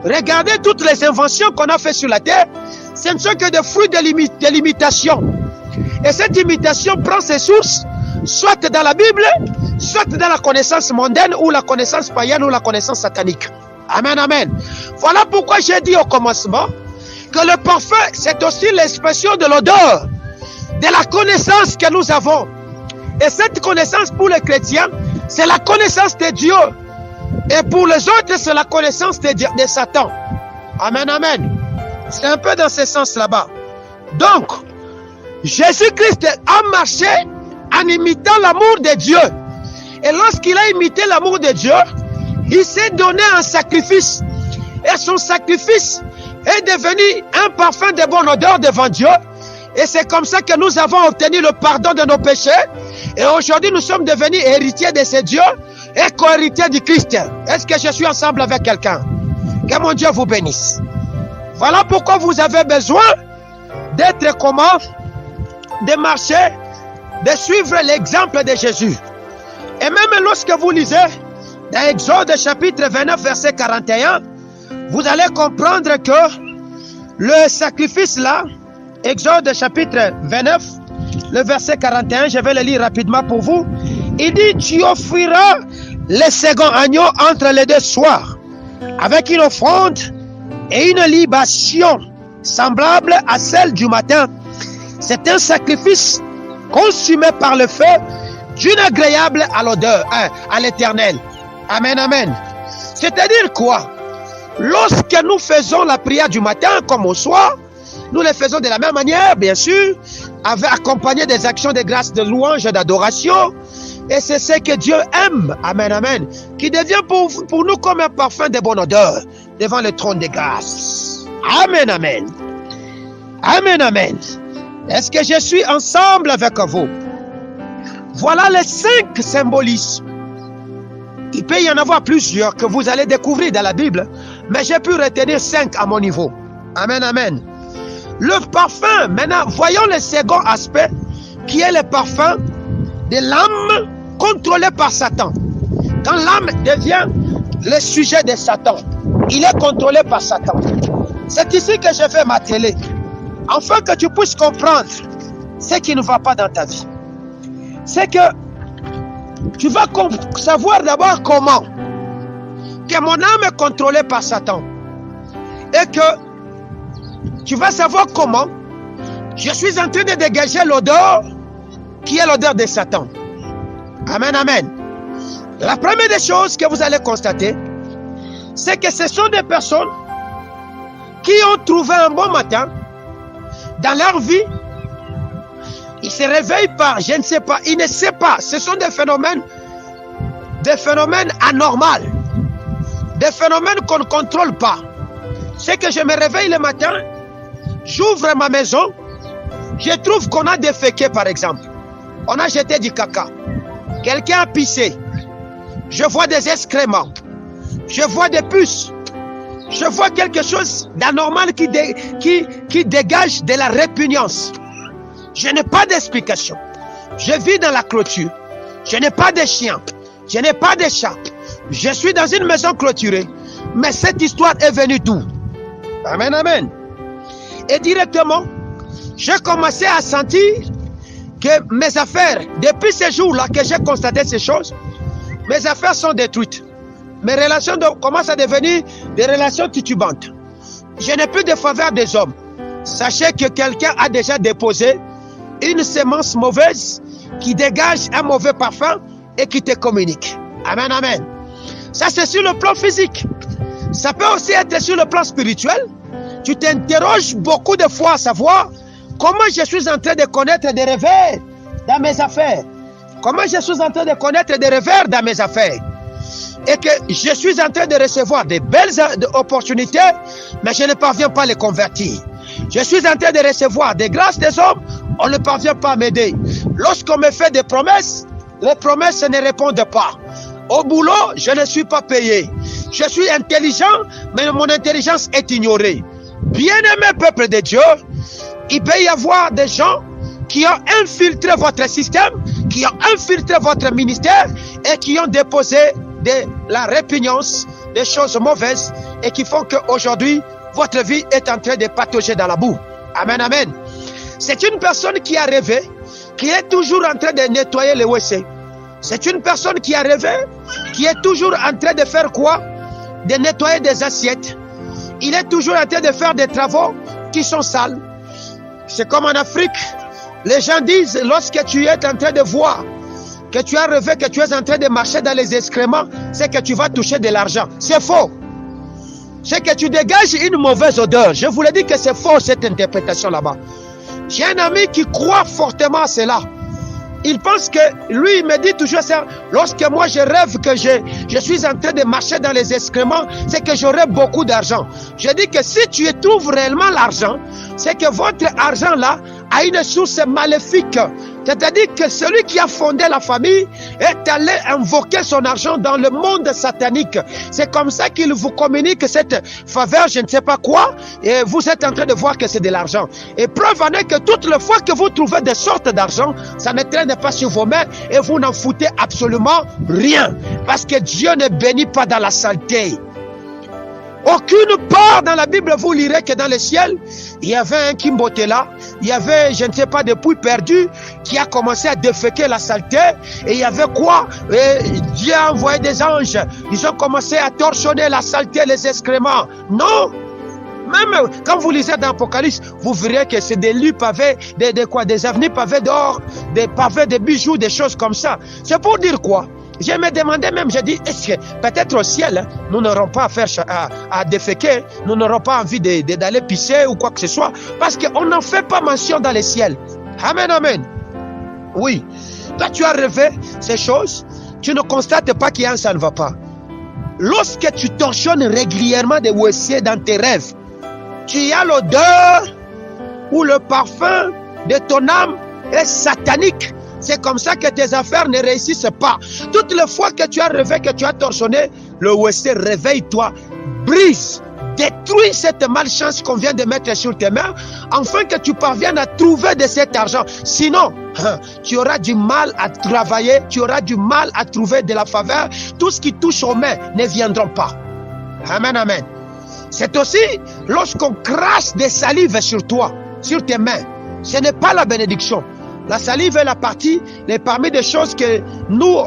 Speaker 1: Regardez toutes les inventions qu'on a faites sur la terre, ce ne sont que des fruits de l'imitation. Et cette imitation prend ses sources, soit dans la Bible, soit dans la connaissance mondaine, ou la connaissance païenne, ou la connaissance satanique. Amen, amen. Voilà pourquoi j'ai dit au commencement que le parfum, c'est aussi l'expression de l'odeur, de la connaissance que nous avons. Et cette connaissance pour les chrétiens, c'est la connaissance de Dieu. Et pour les autres, c'est la connaissance de Satan. Amen, amen. C'est un peu dans ce sens là-bas. Donc, Jésus-Christ a marché en imitant l'amour de Dieu. Et lorsqu'il a imité l'amour de Dieu, il s'est donné un sacrifice. Et son sacrifice est devenu un parfum de bonne odeur devant Dieu. Et c'est comme ça que nous avons obtenu le pardon de nos péchés. Et aujourd'hui, nous sommes devenus héritiers de ce Dieu et co-héritiers du Christ. Est-ce que je suis ensemble avec quelqu'un? Que mon Dieu vous bénisse. Voilà pourquoi vous avez besoin d'être comment? De marcher, de suivre l'exemple de Jésus. Et même lorsque vous lisez dans Exode chapitre 29 verset 41, vous allez comprendre que le sacrifice là, Exode chapitre 29, le verset 41, je vais le lire rapidement pour vous. Il dit, tu offriras le second agneau entre les deux soirs, avec une offrande et une libation semblable à celle du matin. C'est un sacrifice consumé par le feu, d'une agréable à l'odeur, à l'Éternel. Amen, amen. C'est-à-dire quoi? Lorsque nous faisons la prière du matin comme au soir, nous le faisons de la même manière, bien sûr, accompagné des actions de grâce, de louange, d'adoration. Et c'est ce que Dieu aime, amen, amen, qui devient pour nous comme un parfum de bonne odeur devant le trône de grâce. Amen, amen. Amen, amen. Est-ce que je suis ensemble avec vous? Voilà les 5 symbolismes. Il peut y en avoir plusieurs que vous allez découvrir dans la Bible, mais j'ai pu retenir 5 à mon niveau. Amen, amen. Le parfum, maintenant, voyons le second aspect, qui est le parfum de l'âme contrôlée par Satan. Quand l'âme devient le sujet de Satan, il est contrôlé par Satan. C'est ici que je vais m'atteler, afin que tu puisses comprendre ce qui ne va pas dans ta vie. C'est que tu vas savoir d'abord comment que mon âme est contrôlée par Satan. Et que tu vas savoir comment je suis en train de dégager l'odeur qui est l'odeur de Satan. Amen, amen. La première des choses que vous allez constater, c'est que ce sont des personnes qui ont trouvé un bon matin dans leur vie. Ils se réveillent par, je ne sais pas, ils ne savent pas. Ce sont des phénomènes anormaux, des phénomènes qu'on ne contrôle pas. C'est que je me réveille le matin, j'ouvre ma maison, je trouve qu'on a déféqué par exemple. On a jeté du caca. Quelqu'un a pissé. Je vois des excréments. Je vois des puces. Je vois quelque chose d'anormal qui dégage de la répugnance. Je n'ai pas d'explication. Je vis dans la clôture. Je n'ai pas de chien. Je n'ai pas de chat. Je suis dans une maison clôturée. Mais cette histoire est venue d'où? Amen, amen. Et directement, j'ai commencé à sentir que mes affaires, depuis ce jour-là que j'ai constaté ces choses, mes affaires sont détruites. Mes relations commencent à devenir des relations titubantes. Je n'ai plus de faveur des hommes. Sachez que quelqu'un a déjà déposé une semence mauvaise qui dégage un mauvais parfum et qui te communique. Amen, amen. Ça, c'est sur le plan physique. Ça peut aussi être sur le plan spirituel. Tu t'interroges beaucoup de fois à savoir comment je suis en train de connaître des revers dans mes affaires. Comment je suis en train de connaître des revers dans mes affaires. Et que je suis en train de recevoir des belles opportunités, mais je ne parviens pas à les convertir. Je suis en train de recevoir des grâces des hommes, on ne parvient pas à m'aider. Lorsqu'on me fait des promesses, les promesses ne répondent pas. Au boulot, je ne suis pas payé. Je suis intelligent, mais mon intelligence est ignorée. Bien-aimé peuple de Dieu, il peut y avoir des gens qui ont infiltré votre système, qui ont infiltré votre ministère et qui ont déposé de la répugnance, des choses mauvaises et qui font qu'aujourd'hui, votre vie est en train de patauger dans la boue. Amen, amen. C'est une personne qui a rêvé, qui est toujours en train de nettoyer les WC. C'est une personne qui a rêvé, qui est toujours en train de faire quoi? De nettoyer des assiettes. Il est toujours en train de faire des travaux qui sont sales. C'est comme en Afrique. Les gens disent, lorsque tu es en train de voir que tu as rêvé, que tu es en train de marcher dans les excréments, c'est que tu vas toucher de l'argent. C'est faux. C'est que tu dégages une mauvaise odeur. Je vous l'ai dit que c'est faux cette interprétation là-bas. J'ai un ami qui croit fortement à cela. Il pense que, lui, il me dit toujours ça. Lorsque moi je rêve que je suis en train de marcher dans les excréments, c'est que j'aurai beaucoup d'argent. Je dis que si tu trouves réellement l'argent, c'est que votre argent là a une source maléfique. C'est-à-dire que celui qui a fondé la famille est allé invoquer son argent dans le monde satanique. C'est comme ça qu'il vous communique cette faveur, je ne sais pas quoi, et vous êtes en train de voir que c'est de l'argent. Et preuve en est que toutes les fois que vous trouvez des sortes d'argent, ça ne traîne pas sur vos mains et vous n'en foutez absolument rien. Parce que Dieu ne bénit pas dans la saleté. Aucune part dans la Bible, vous lirez que dans le ciel, il y avait un Kimbotela, il y avait, je ne sais pas, des pouilles perdues qui a commencé à déféquer la saleté. Et il y avait quoi? Dieu a envoyé des anges. Ils ont commencé à torchonner la saleté, les excréments. Non! Même quand vous lisez dans l'Apocalypse, vous verrez que c'est des lits pavés, des avenues pavées d'or, des pavés, des bijoux, des choses comme ça. C'est pour dire quoi? Je me demandais même, j'ai dit, est-ce que peut-être au ciel, nous n'aurons pas à déféquer, nous n'aurons pas envie d'aller pisser ou quoi que ce soit, parce qu'on n'en fait pas mention dans les ciels. Amen, amen. Oui, toi tu as rêvé ces choses, tu ne constates pas qu'il y a un ça ne va pas. Lorsque tu torchonnes régulièrement des WC dans tes rêves, tu as l'odeur ou le parfum de ton âme est satanique. C'est comme ça que tes affaires ne réussissent pas. Toutes les fois que tu as rêvé, que tu as torchonné, le WC, réveille-toi, brise, détruis cette malchance qu'on vient de mettre sur tes mains, afin que tu parviennes à trouver de cet argent. Sinon, tu auras du mal à travailler, tu auras du mal à trouver de la faveur. Tout ce qui touche aux mains ne viendront pas. Amen, amen. C'est aussi lorsqu'on crache des salives sur toi, sur tes mains. Ce n'est pas la bénédiction. La salive est la partie, parmi des choses que nous,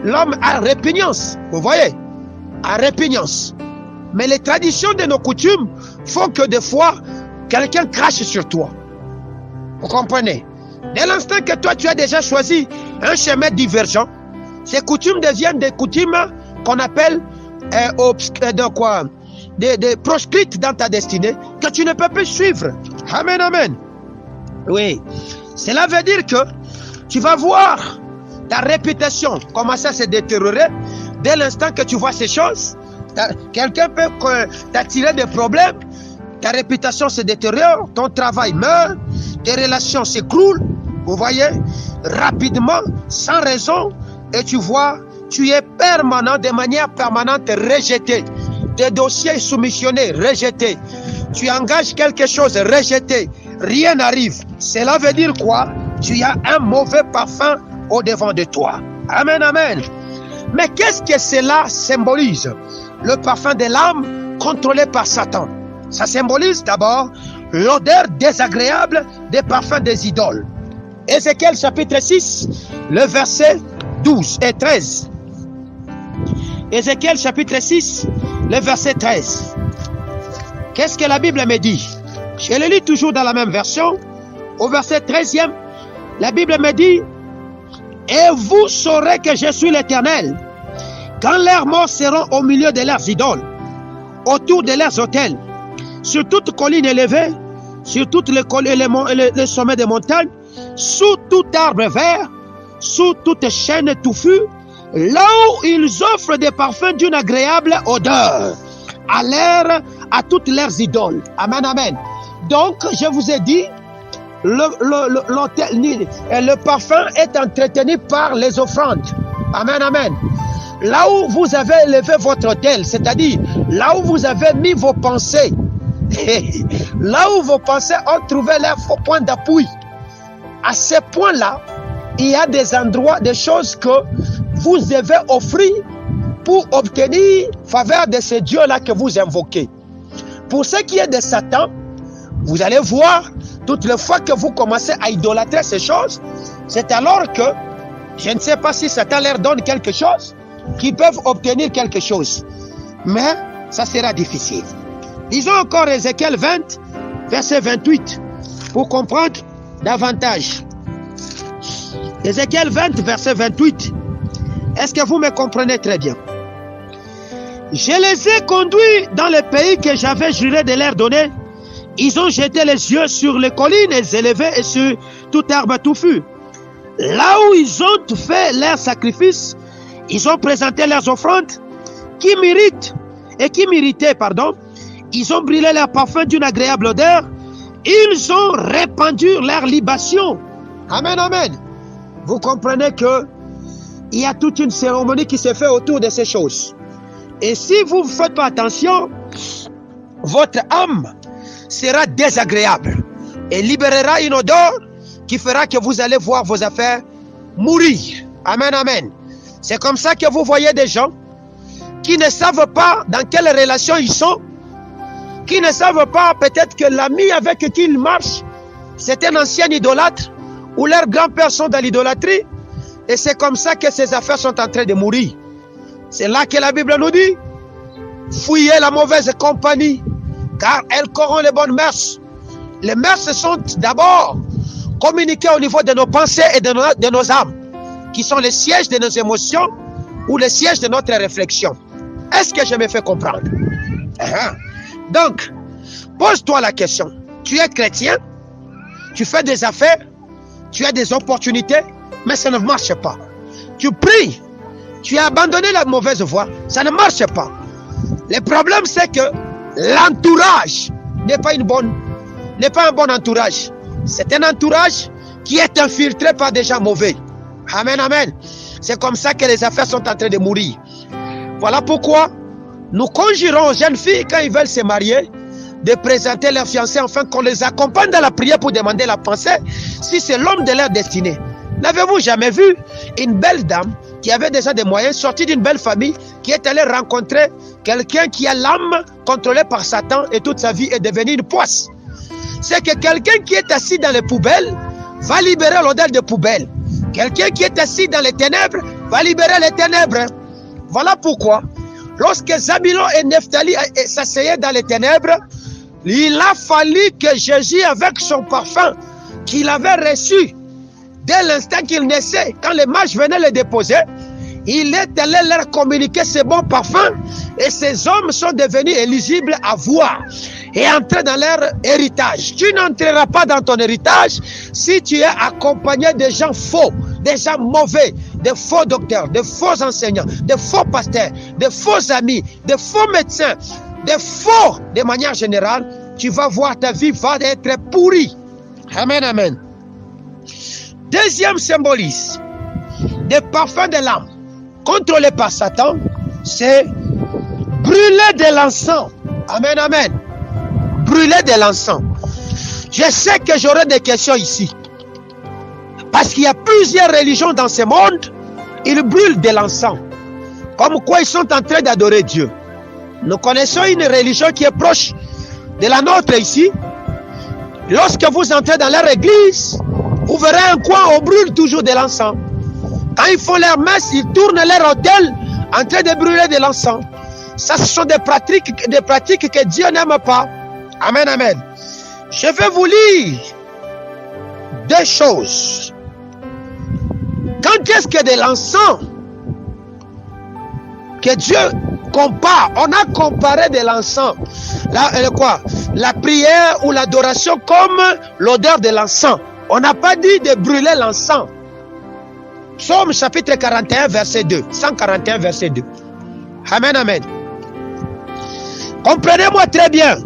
Speaker 1: l'homme a répugnance. Vous voyez? A répugnance. Mais les traditions de nos coutumes font que des fois, quelqu'un crache sur toi. Vous comprenez? Dès l'instant que toi, tu as déjà choisi un chemin divergent, ces coutumes deviennent des coutumes qu'on appelle des proscrites dans ta destinée, que tu ne peux plus suivre. Amen, amen. Oui. Cela veut dire que tu vas voir ta réputation commencer à se détériorer dès l'instant que tu vois ces choses. Quelqu'un peut t'attirer des problèmes, ta réputation se détériore, ton travail meurt, tes relations s'écroulent, vous voyez, rapidement, sans raison, et tu vois, tu es permanent, de manière permanente rejeté. Tes dossiers soumissionnés, rejetés. Tu engages quelque chose, rejeté. Rien n'arrive. Cela veut dire quoi? Tu as un mauvais parfum au devant de toi. Amen, amen. Mais qu'est-ce que cela symbolise? Le parfum de l'âme contrôlé par Satan. Ça symbolise d'abord l'odeur désagréable des parfums des idoles. Ézéchiel chapitre 6, le verset 12 et 13. Ézéchiel chapitre 6, le verset 13. Qu'est-ce que la Bible me dit? Je le lis toujours dans la même version. Au verset 13e, la Bible me dit: et vous saurez que je suis l'Éternel, Quand leurs morts seront au milieu de leurs idoles, autour de leurs autels, sur toute colline élevée, sur toutes les sommets des montagnes, sous tout arbre vert, sous toute chaîne touffue, là où ils offrent des parfums d'une agréable odeur, à l'air à toutes leurs idoles. Amen, amen. Donc, je vous ai dit, le parfum est entretenu par les offrandes. Amen, amen. Là où vous avez élevé votre autel, c'est-à-dire là où vous avez mis vos pensées, là où vos pensées ont trouvé leur point d'appui, à ce point-là, il y a des endroits, des choses que vous devez offrir pour obtenir faveur de ce Dieu-là que vous invoquez. Pour ce qui est de Satan, vous allez voir, toutes les fois que vous commencez à idolâtrer ces choses, c'est alors que, je ne sais pas si Satan leur donne quelque chose, qu'ils peuvent obtenir quelque chose. Mais ça sera difficile. Lisons encore Ézéchiel 20, verset 28, pour comprendre davantage. Ézéchiel 20, verset 28. Est-ce que vous me comprenez très bien? Je les ai conduits dans le pays que j'avais juré de leur donner. Ils ont jeté les yeux sur les collines élevées et sur tout arbre touffu. Là où ils ont fait leurs sacrifices, ils ont présenté leurs offrandes qui méritaient, ils ont brûlé leur parfum d'une agréable odeur. Ils ont répandu leur libation. Amen, amen. Vous comprenez que il y a toute une cérémonie qui se fait autour de ces choses. Et si vous ne faites pas attention, votre âme sera désagréable et libérera une odeur qui fera que vous allez voir vos affaires mourir. Amen, amen. C'est comme ça que vous voyez des gens qui ne savent pas dans quelle relation ils sont, qui ne savent pas peut-être que l'ami avec qui ils marchent, c'est un ancien idolâtre ou leurs grands-pères sont dans l'idolâtrie. Et c'est comme ça que ces affaires sont en train de mourir. C'est là que la Bible nous dit, fuyez la mauvaise compagnie, car elle corrompt les bonnes mœurs. Les mœurs sont d'abord communiquées au niveau de nos pensées et de nos âmes, qui sont les sièges de nos émotions ou les sièges de notre réflexion. Est-ce que je me fais comprendre? Donc, pose-toi la question. Tu es chrétien, tu fais des affaires, tu as des opportunités, mais ça ne marche pas. Tu pries, tu as abandonné la mauvaise voie, ça ne marche pas. Le problème, c'est que l'entourage n'est pas un bon entourage. C'est un entourage qui est infiltré par des gens mauvais. Amen, amen. C'est comme ça que les affaires sont en train de mourir. Voilà pourquoi nous conjurons aux jeunes filles, quand ils veulent se marier, de présenter leur fiancé afin qu'on les accompagne dans la prière pour demander la pensée si c'est l'homme de leur destinée. N'avez-vous jamais vu une belle dame qui avait déjà des moyens, sortie d'une belle famille, qui est allée rencontrer quelqu'un qui a l'âme contrôlée par Satan et toute sa vie est devenue une poisse? C'est que quelqu'un qui est assis dans les poubelles va libérer l'odeur de poubelle. Quelqu'un qui est assis dans les ténèbres va libérer les ténèbres. Voilà pourquoi, lorsque Zabulon et Nephtali s'asseyaient dans les ténèbres, il a fallu que Jésus, avec son parfum qu'il avait reçu dès l'instant qu'il naissait, quand les mages venaient le déposer, il est allé leur communiquer ce bon parfum et ces hommes sont devenus éligibles à voir et entrer dans leur héritage. Tu n'entreras pas dans ton héritage si tu es accompagné de gens faux, des gens mauvais, de faux docteurs, de faux enseignants, de faux pasteurs, de faux amis, de faux médecins, de faux, de manière générale. Tu vas voir, ta vie va être pourrie. Amen, amen. Deuxième symbolisme des parfums de l'âme contrôlés par Satan, c'est brûler de l'encens. Amen, amen. Brûler de l'encens. Je sais que j'aurai des questions ici. Parce qu'il y a plusieurs religions dans ce monde, ils brûlent de l'encens. Comme quoi ils sont en train d'adorer Dieu. Nous connaissons une religion qui est proche de la nôtre ici. Lorsque vous entrez dans leur église, vous verrez un coin, on brûle toujours de l'encens. Quand ils font leur messe, ils tournent leur autel en train de brûler de l'encens. Ça, ce sont des pratiques que Dieu n'aime pas. Amen, amen. Je vais vous lire deux choses. Quand est-ce que de l'encens que Dieu compare. On a comparé de l'encens. La prière ou l'adoration comme l'odeur de l'encens. On n'a pas dit de brûler l'encens. Psaume chapitre 41, verset 2. 141, verset 2. Amen, amen. Comprenez-moi très bien.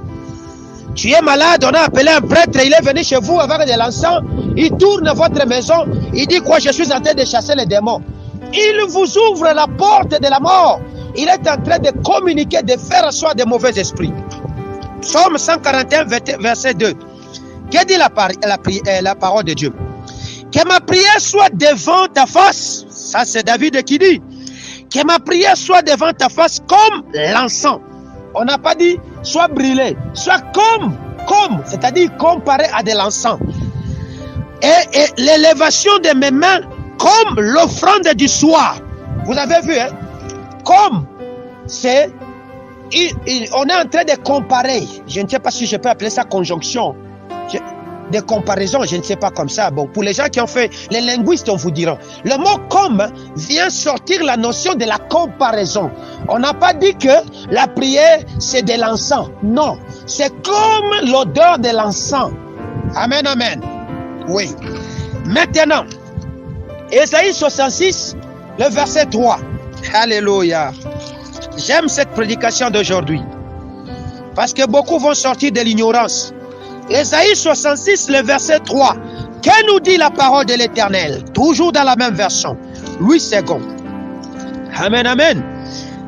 Speaker 1: Tu es malade, on a appelé un prêtre, il est venu chez vous avec de l'encens, il tourne votre maison, il dit quoi? Je suis en train de chasser les démons. Il vous ouvre la porte de la mort. Il est en train de communiquer, de faire asseoir des mauvais esprits. Psaume 141, verset 2. Que dit la parole de Dieu? Que ma prière soit devant ta face. Ça, c'est David qui dit. Que ma prière soit devant ta face comme l'encens. On n'a pas dit soit brûlé, soit comme, c'est-à-dire comparé à de l'encens. Et l'élévation de mes mains comme l'offrande du soir. Vous avez vu, hein? Comme c'est, on est en train de comparer. Je ne sais pas si je peux appeler ça conjonction. De comparaison, je ne sais pas comme ça. Bon, pour les gens qui ont fait, les linguistes, on vous dira. Le mot comme vient sortir la notion de la comparaison. On n'a pas dit que la prière, c'est de l'encens. Non, c'est comme l'odeur de l'encens. Amen, amen. Oui. Maintenant, Ésaïe 66, le verset 3. Alléluia. J'aime cette prédication d'aujourd'hui. Parce que beaucoup vont sortir de l'ignorance. Ésaïe 66, le verset 3. Que nous dit la parole de l'Éternel? Toujours dans la même version. Louis II. Amen, amen.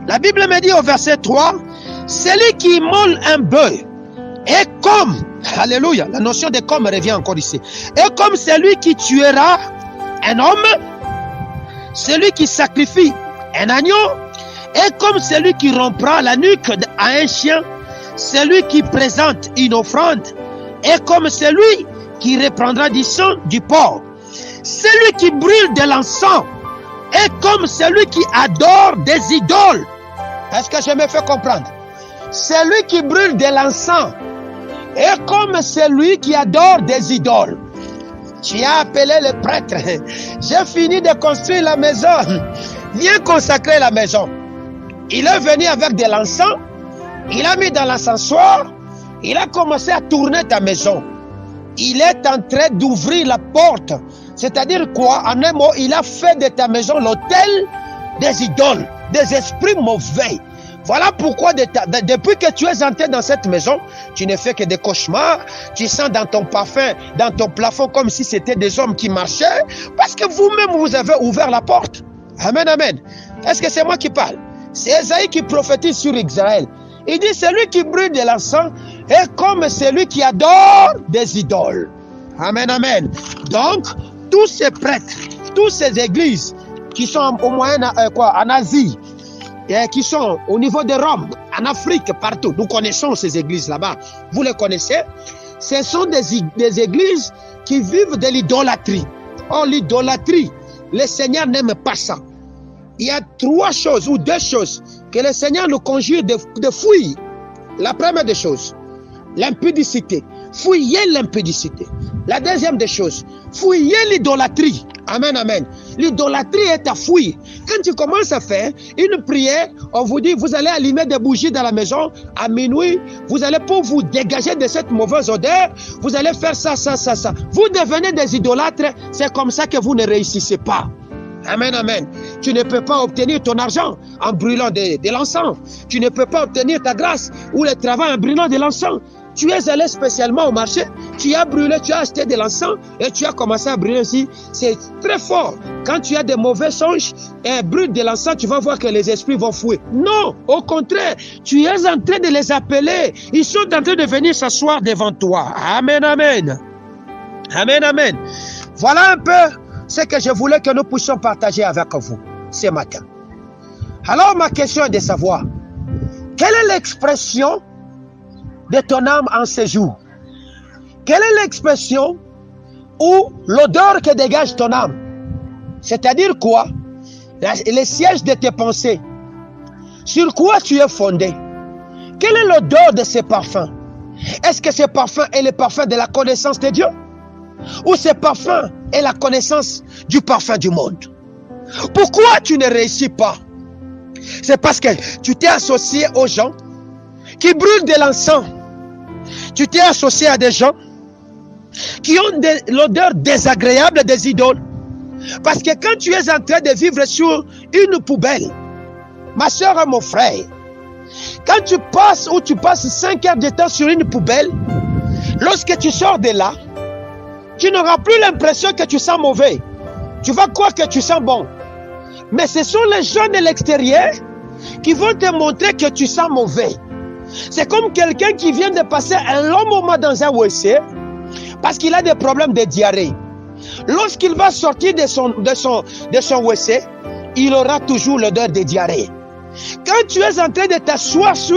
Speaker 1: La Bible me dit au verset 3, celui qui immole un bœuf est comme, alléluia, la notion de comme revient encore ici, est comme celui qui tuera un homme, celui qui sacrifie un agneau, est comme celui qui rompra la nuque à un chien, celui qui présente une offrande, est comme celui qui reprendra du sang du porc. Celui qui brûle de l'encens est comme celui qui adore des idoles. Est-ce que je me fais comprendre? Celui qui brûle de l'encens est comme celui qui adore des idoles. Tu as appelé le prêtre. J'ai fini de construire la maison. Viens consacrer la maison. Il est venu avec de l'encens. Il a mis dans l'encensoir. Il a commencé à tourner ta maison. Il est en train d'ouvrir la porte. C'est-à-dire quoi? En un mot, il a fait de ta maison l'hôtel des idoles, des esprits mauvais. Voilà pourquoi depuis que tu es entré dans cette maison, tu ne fais que des cauchemars. Tu sens dans ton parfum, dans ton plafond, comme si c'était des hommes qui marchaient. Parce que vous-même, vous avez ouvert la porte. Amen, amen. Est-ce que c'est moi qui parle? C'est Ésaïe qui prophétise sur Israël. Il dit, celui qui brûle de l'encens est comme celui qui adore des idoles. Amen, amen. Donc, tous ces prêtres, toutes ces églises qui sont au en Asie, et qui sont au niveau de Rome, en Afrique, partout, nous connaissons ces églises là-bas. Vous les connaissez? Ce sont des églises qui vivent de l'idolâtrie. Oh, l'idolâtrie, le Seigneur n'aime pas ça. Il y a 3 choses ou 2 choses que le Seigneur nous conjure de fuir. La première des choses, l'impudicité. Fuyez l'impudicité. La deuxième des choses, fuyez l'idolâtrie. Amen, amen. L'idolâtrie est à fuir. Quand tu commences à faire une prière, on vous dit, vous allez allumer des bougies dans la maison à minuit. Vous allez, pour vous dégager de cette mauvaise odeur, vous allez faire ça, ça, ça, ça. Vous devenez des idolâtres. C'est comme ça que vous ne réussissez pas. Amen, amen. Tu ne peux pas obtenir ton argent en brûlant de l'encens. Tu ne peux pas obtenir ta grâce ou le travail en brûlant de l'encens. Tu es allé spécialement au marché, tu as brûlé, tu as acheté de l'encens et tu as commencé à brûler aussi. C'est très fort. Quand tu as des mauvais songes et brûles de l'encens, tu vas voir que les esprits vont fuir. Non, au contraire, tu es en train de les appeler. Ils sont en train de venir s'asseoir devant toi. Amen, amen. Amen, amen. Voilà un peu ce que je voulais que nous puissions partager avec vous ce matin. Alors ma question est de savoir, quelle est l'expression de ton âme en ce jour? Quelle est l'expression ou l'odeur que dégage ton âme? C'est-à-dire quoi? Le siège de tes pensées. Sur quoi tu es fondé? Quelle est l'odeur de ces parfums? Est-ce que ce parfum est le parfum de la connaissance de Dieu? Ou ce parfum est la connaissance du parfum du monde? Pourquoi tu ne réussis pas? C'est parce que tu t'es associé aux gens qui brûlent de l'encens. Tu t'es associé à des gens qui ont l'odeur désagréable des idoles. Parce que quand tu es en train de vivre sur une poubelle, ma soeur et mon frère, quand tu passes 5 heures de temps sur une poubelle, lorsque tu sors de là, tu n'auras plus l'impression que tu sens mauvais. Tu vas croire que tu sens bon. Mais ce sont les gens de l'extérieur qui vont te montrer que tu sens mauvais. C'est comme quelqu'un qui vient de passer un long moment dans un WC parce qu'il a des problèmes de diarrhée. Lorsqu'il va sortir de son WC, il aura toujours l'odeur de diarrhée. Quand tu es en train de t'asseoir sur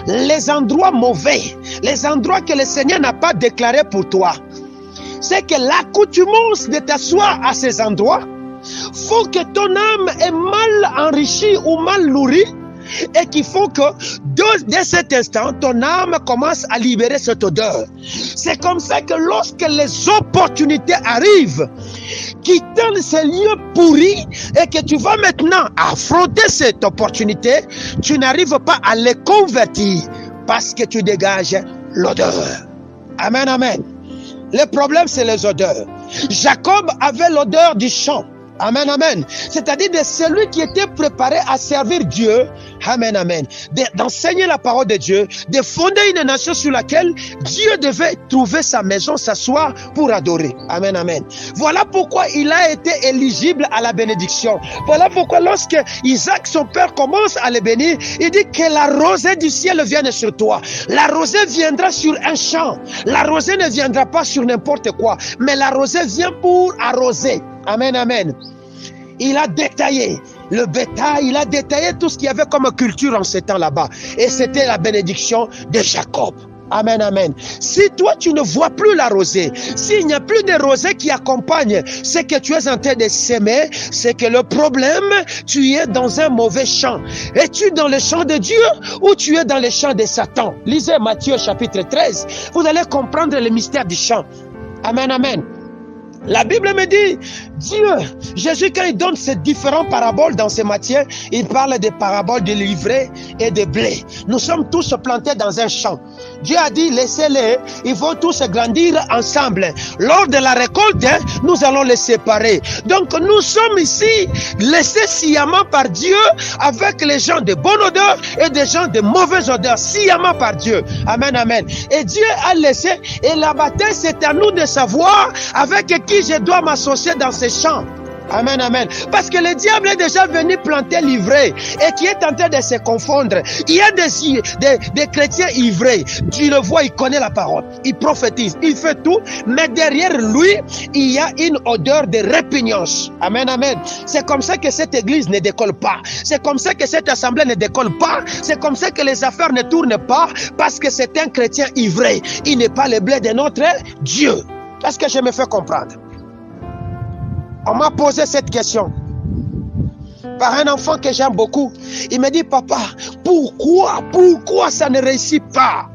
Speaker 1: les endroits mauvais, les endroits que le Seigneur n'a pas déclarés pour toi, c'est que l'accoutumance de t'asseoir à ces endroits faut que ton âme est mal enrichie ou mal nourrie et qu'il faut que dès cet instant, ton âme commence à libérer cette odeur. C'est comme ça que lorsque les opportunités arrivent, quittant ces lieux pourris et que tu vas maintenant affronter cette opportunité, tu n'arrives pas à les convertir parce que tu dégages l'odeur. Amen, amen. Le problème, c'est les odeurs. Jacob avait l'odeur du champ. Amen, amen. C'est-à-dire de celui qui était préparé à servir Dieu. Amen, amen. D'enseigner la parole de Dieu, de fonder une nation sur laquelle Dieu devait trouver sa maison, s'asseoir pour adorer. Amen, amen. Voilà pourquoi il a été éligible à la bénédiction. Voilà pourquoi lorsque Isaac, son père, commence à le bénir, il dit que la rosée du ciel vienne sur toi. La rosée viendra sur un champ. La rosée ne viendra pas sur n'importe quoi, mais la rosée vient pour arroser. Amen, amen. Il a détaillé le bétail, il a détaillé tout ce qu'il y avait comme culture en ce temps là-bas. Et c'était la bénédiction de Jacob. Amen, amen. Si toi tu ne vois plus la rosée, s'il n'y a plus de rosée qui accompagne ce que tu es en train de s'aimer, c'est que le problème, tu es dans un mauvais champ. Es-tu dans le champ de Dieu ou tu es dans le champ de Satan? Lisez Matthieu chapitre 13. Vous allez comprendre le mystère du champ. Amen, amen. La Bible me dit, Dieu, Jésus, quand il donne ces différentes paraboles dans ces matières, il parle des paraboles de l'ivraie et de blé. Nous sommes tous plantés dans un champ. Dieu a dit, laissez-les, ils vont tous grandir ensemble. Lors de la récolte, nous allons les séparer. Donc nous sommes ici, laissés sciemment par Dieu, avec les gens de bonne odeur et des gens de mauvaise odeur, sciemment par Dieu. Amen, amen. Et Dieu a laissé, et la bataille, c'est à nous de savoir avec qui je dois m'associer dans ces champs. Amen, amen. Parce que le diable est déjà venu planter l'ivraie et qui est en train de se confondre. Il y a des chrétiens ivrés. Tu le vois, il connaît la parole. Il prophétise, il fait tout. Mais derrière lui, il y a une odeur de répugnance. Amen, amen. C'est comme ça que cette église ne décolle pas. C'est comme ça que cette assemblée ne décolle pas. C'est comme ça que les affaires ne tournent pas. Parce que c'est un chrétien ivré. Il n'est pas le blé de notre Dieu. Est-ce que je me fais comprendre? On m'a posé cette question par un enfant que j'aime beaucoup. Il me dit, papa, pourquoi ça ne réussit pas?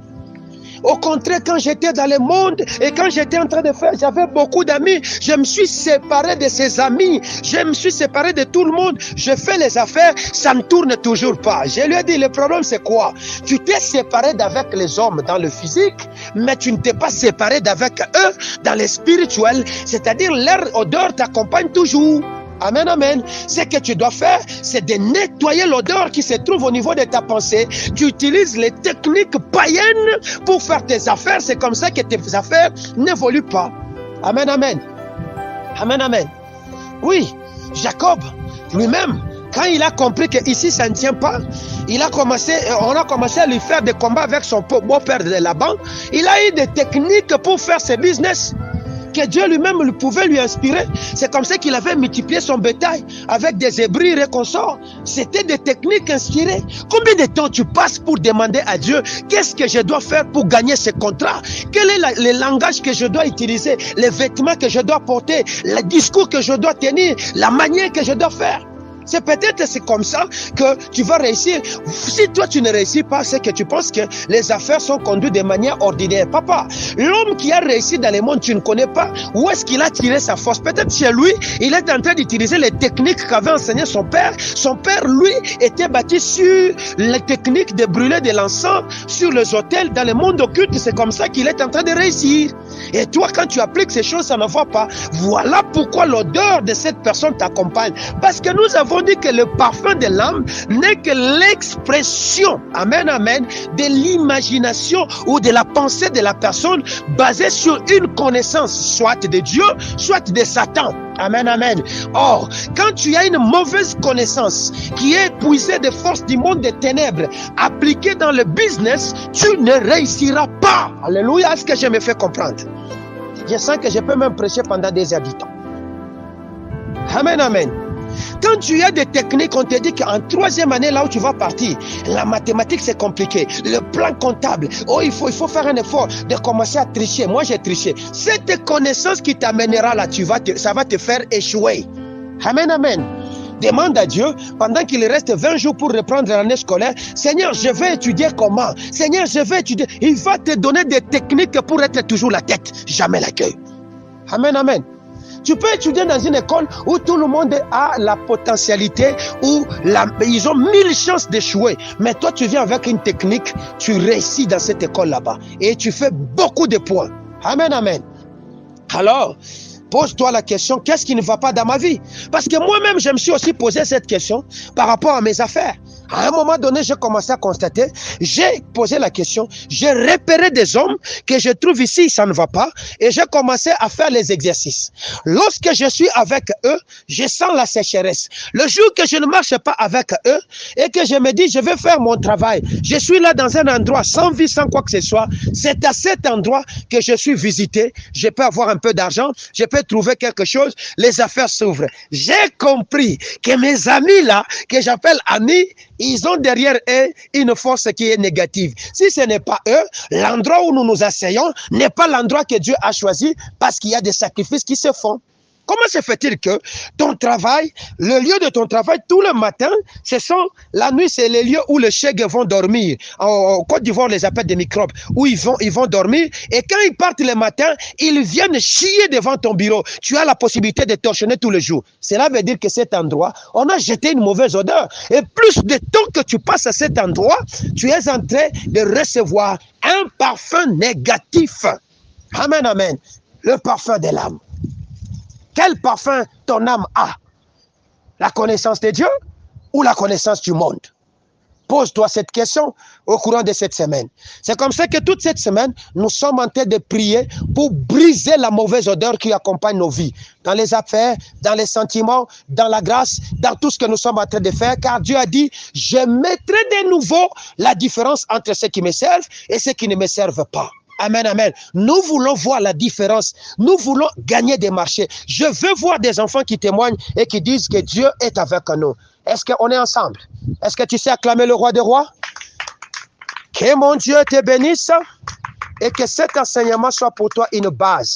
Speaker 1: Au contraire, quand j'étais dans le monde et quand j'étais en train de faire, j'avais beaucoup d'amis. Je me suis séparé de ces amis. Je me suis séparé de tout le monde. Je fais les affaires, ça ne tourne toujours pas. Je lui ai dit, le problème c'est quoi? Tu t'es séparé d'avec les hommes dans le physique, mais tu ne t'es pas séparé d'avec eux dans le spirituel. C'est-à-dire, leur odeur t'accompagne toujours. Amen, amen. Ce que tu dois faire, c'est de nettoyer l'odeur qui se trouve au niveau de ta pensée. Tu utilises les techniques païennes pour faire tes affaires. C'est comme ça que tes affaires n'évoluent pas. Amen, amen. Amen, amen. Oui, Jacob, lui-même, quand il a compris que ici ça ne tient pas, on a commencé à lui faire des combats avec son beau-père de Laban. Il a eu des techniques pour faire ses business que Dieu lui-même pouvait lui inspirer. C'est comme ça qu'il avait multiplié son bétail avec des hébreux et consorts. C'était des techniques inspirées. Combien de temps tu passes pour demander à Dieu qu'est-ce que je dois faire pour gagner ce contrat? Quel est le langage que je dois utiliser? Les vêtements que je dois porter? Le discours que je dois tenir? La manière que je dois faire? C'est peut-être comme ça que tu vas réussir. Si toi tu ne réussis pas, c'est que tu penses que les affaires sont conduites de manière ordinaire. Papa, l'homme qui a réussi dans le monde, tu ne connais pas où est-ce qu'il a tiré sa force. Peut-être chez lui, il est en train d'utiliser les techniques qu'avait enseigné son père. Son père, lui, était bâti sur les techniques de brûler de l'encens sur les autels. Dans le monde occulte, c'est comme ça qu'il est en train de réussir. Et toi, quand tu appliques ces choses, ça ne va pas. Voilà pourquoi l'odeur de cette personne t'accompagne. Parce que nous avons dit que le parfum de l'âme n'est que l'expression, amen, amen, de l'imagination ou de la pensée de la personne basée sur une connaissance, soit de Dieu, soit de Satan. Amen, amen. Or, quand tu as une mauvaise connaissance qui est épuisée des forces du monde des ténèbres, appliquée dans le business, tu ne réussiras pas. Alléluia, est-ce que je me fais comprendre? Je sens que je peux même prêcher pendant des heures du temps. Amen, amen. Quand tu as des techniques, on te dit qu'en troisième année, là où tu vas partir, la mathématique c'est compliqué, le plan comptable, oh il faut faire un effort de commencer à tricher. Moi j'ai triché. Cette connaissance qui t'amènera là, ça va te faire échouer. Amen, amen. Demande à Dieu, pendant qu'il reste 20 jours pour reprendre l'année scolaire, Seigneur, je vais étudier comment? Seigneur, je vais étudier. Il va te donner des techniques pour être toujours la tête, jamais la queue. Amen, amen. Tu peux étudier dans une école où tout le monde a la potentialité, où ils ont 1000 chances d'échouer. Mais toi, tu viens avec une technique, tu réussis dans cette école là-bas et tu fais beaucoup de points. Amen, amen. Alors, pose-toi la question, qu'est-ce qui ne va pas dans ma vie? Parce que moi-même, je me suis aussi posé cette question par rapport à mes affaires. À un moment donné, j'ai commencé à constater, j'ai posé la question, j'ai repéré des hommes que je trouve ici, ça ne va pas, et j'ai commencé à faire les exercices. Lorsque je suis avec eux, je sens la sécheresse. Le jour que je ne marche pas avec eux et que je me dis, je vais faire mon travail, je suis là dans un endroit sans vie, sans quoi que ce soit, c'est à cet endroit que je suis visité, je peux avoir un peu d'argent, je peux trouver quelque chose, les affaires s'ouvrent. J'ai compris que mes amis là, que j'appelle amis, ils ont derrière eux une force qui est négative. Si ce n'est pas eux, l'endroit où nous nous asseyons n'est pas l'endroit que Dieu a choisi parce qu'il y a des sacrifices qui se font. Comment se fait-il que ton travail, le lieu de ton travail, tout le matin, la nuit, c'est les lieux où les chèques vont dormir. En Côte d'Ivoire, on les appelle des microbes, où ils vont dormir. Et quand ils partent le matin, ils viennent chier devant ton bureau. Tu as la possibilité de torchonner tous les jours. Cela veut dire que cet endroit, on a jeté une mauvaise odeur. Et plus de temps que tu passes à cet endroit, tu es en train de recevoir un parfum négatif. Amen, amen. Le parfum de l'âme. Quel parfum ton âme a? La connaissance de Dieu ou la connaissance du monde? Pose-toi cette question au courant de cette semaine. C'est comme ça que toute cette semaine, nous sommes en train de prier pour briser la mauvaise odeur qui accompagne nos vies. Dans les affaires, dans les sentiments, dans la grâce, dans tout ce que nous sommes en train de faire. Car Dieu a dit, je mettrai de nouveau la différence entre ceux qui me servent et ceux qui ne me servent pas. Amen, amen. Nous voulons voir la différence. Nous voulons gagner des marchés. Je veux voir des enfants qui témoignent et qui disent que Dieu est avec nous. Est-ce qu'on est ensemble? Est-ce que tu sais acclamer le roi des rois? Que mon Dieu te bénisse et que cet enseignement soit pour toi une base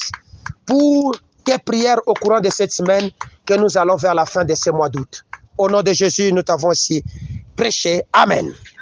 Speaker 1: pour tes prières au courant de cette semaine que nous allons vers la fin de ce mois d'août. Au nom de Jésus, nous t'avons ici prêché. Amen.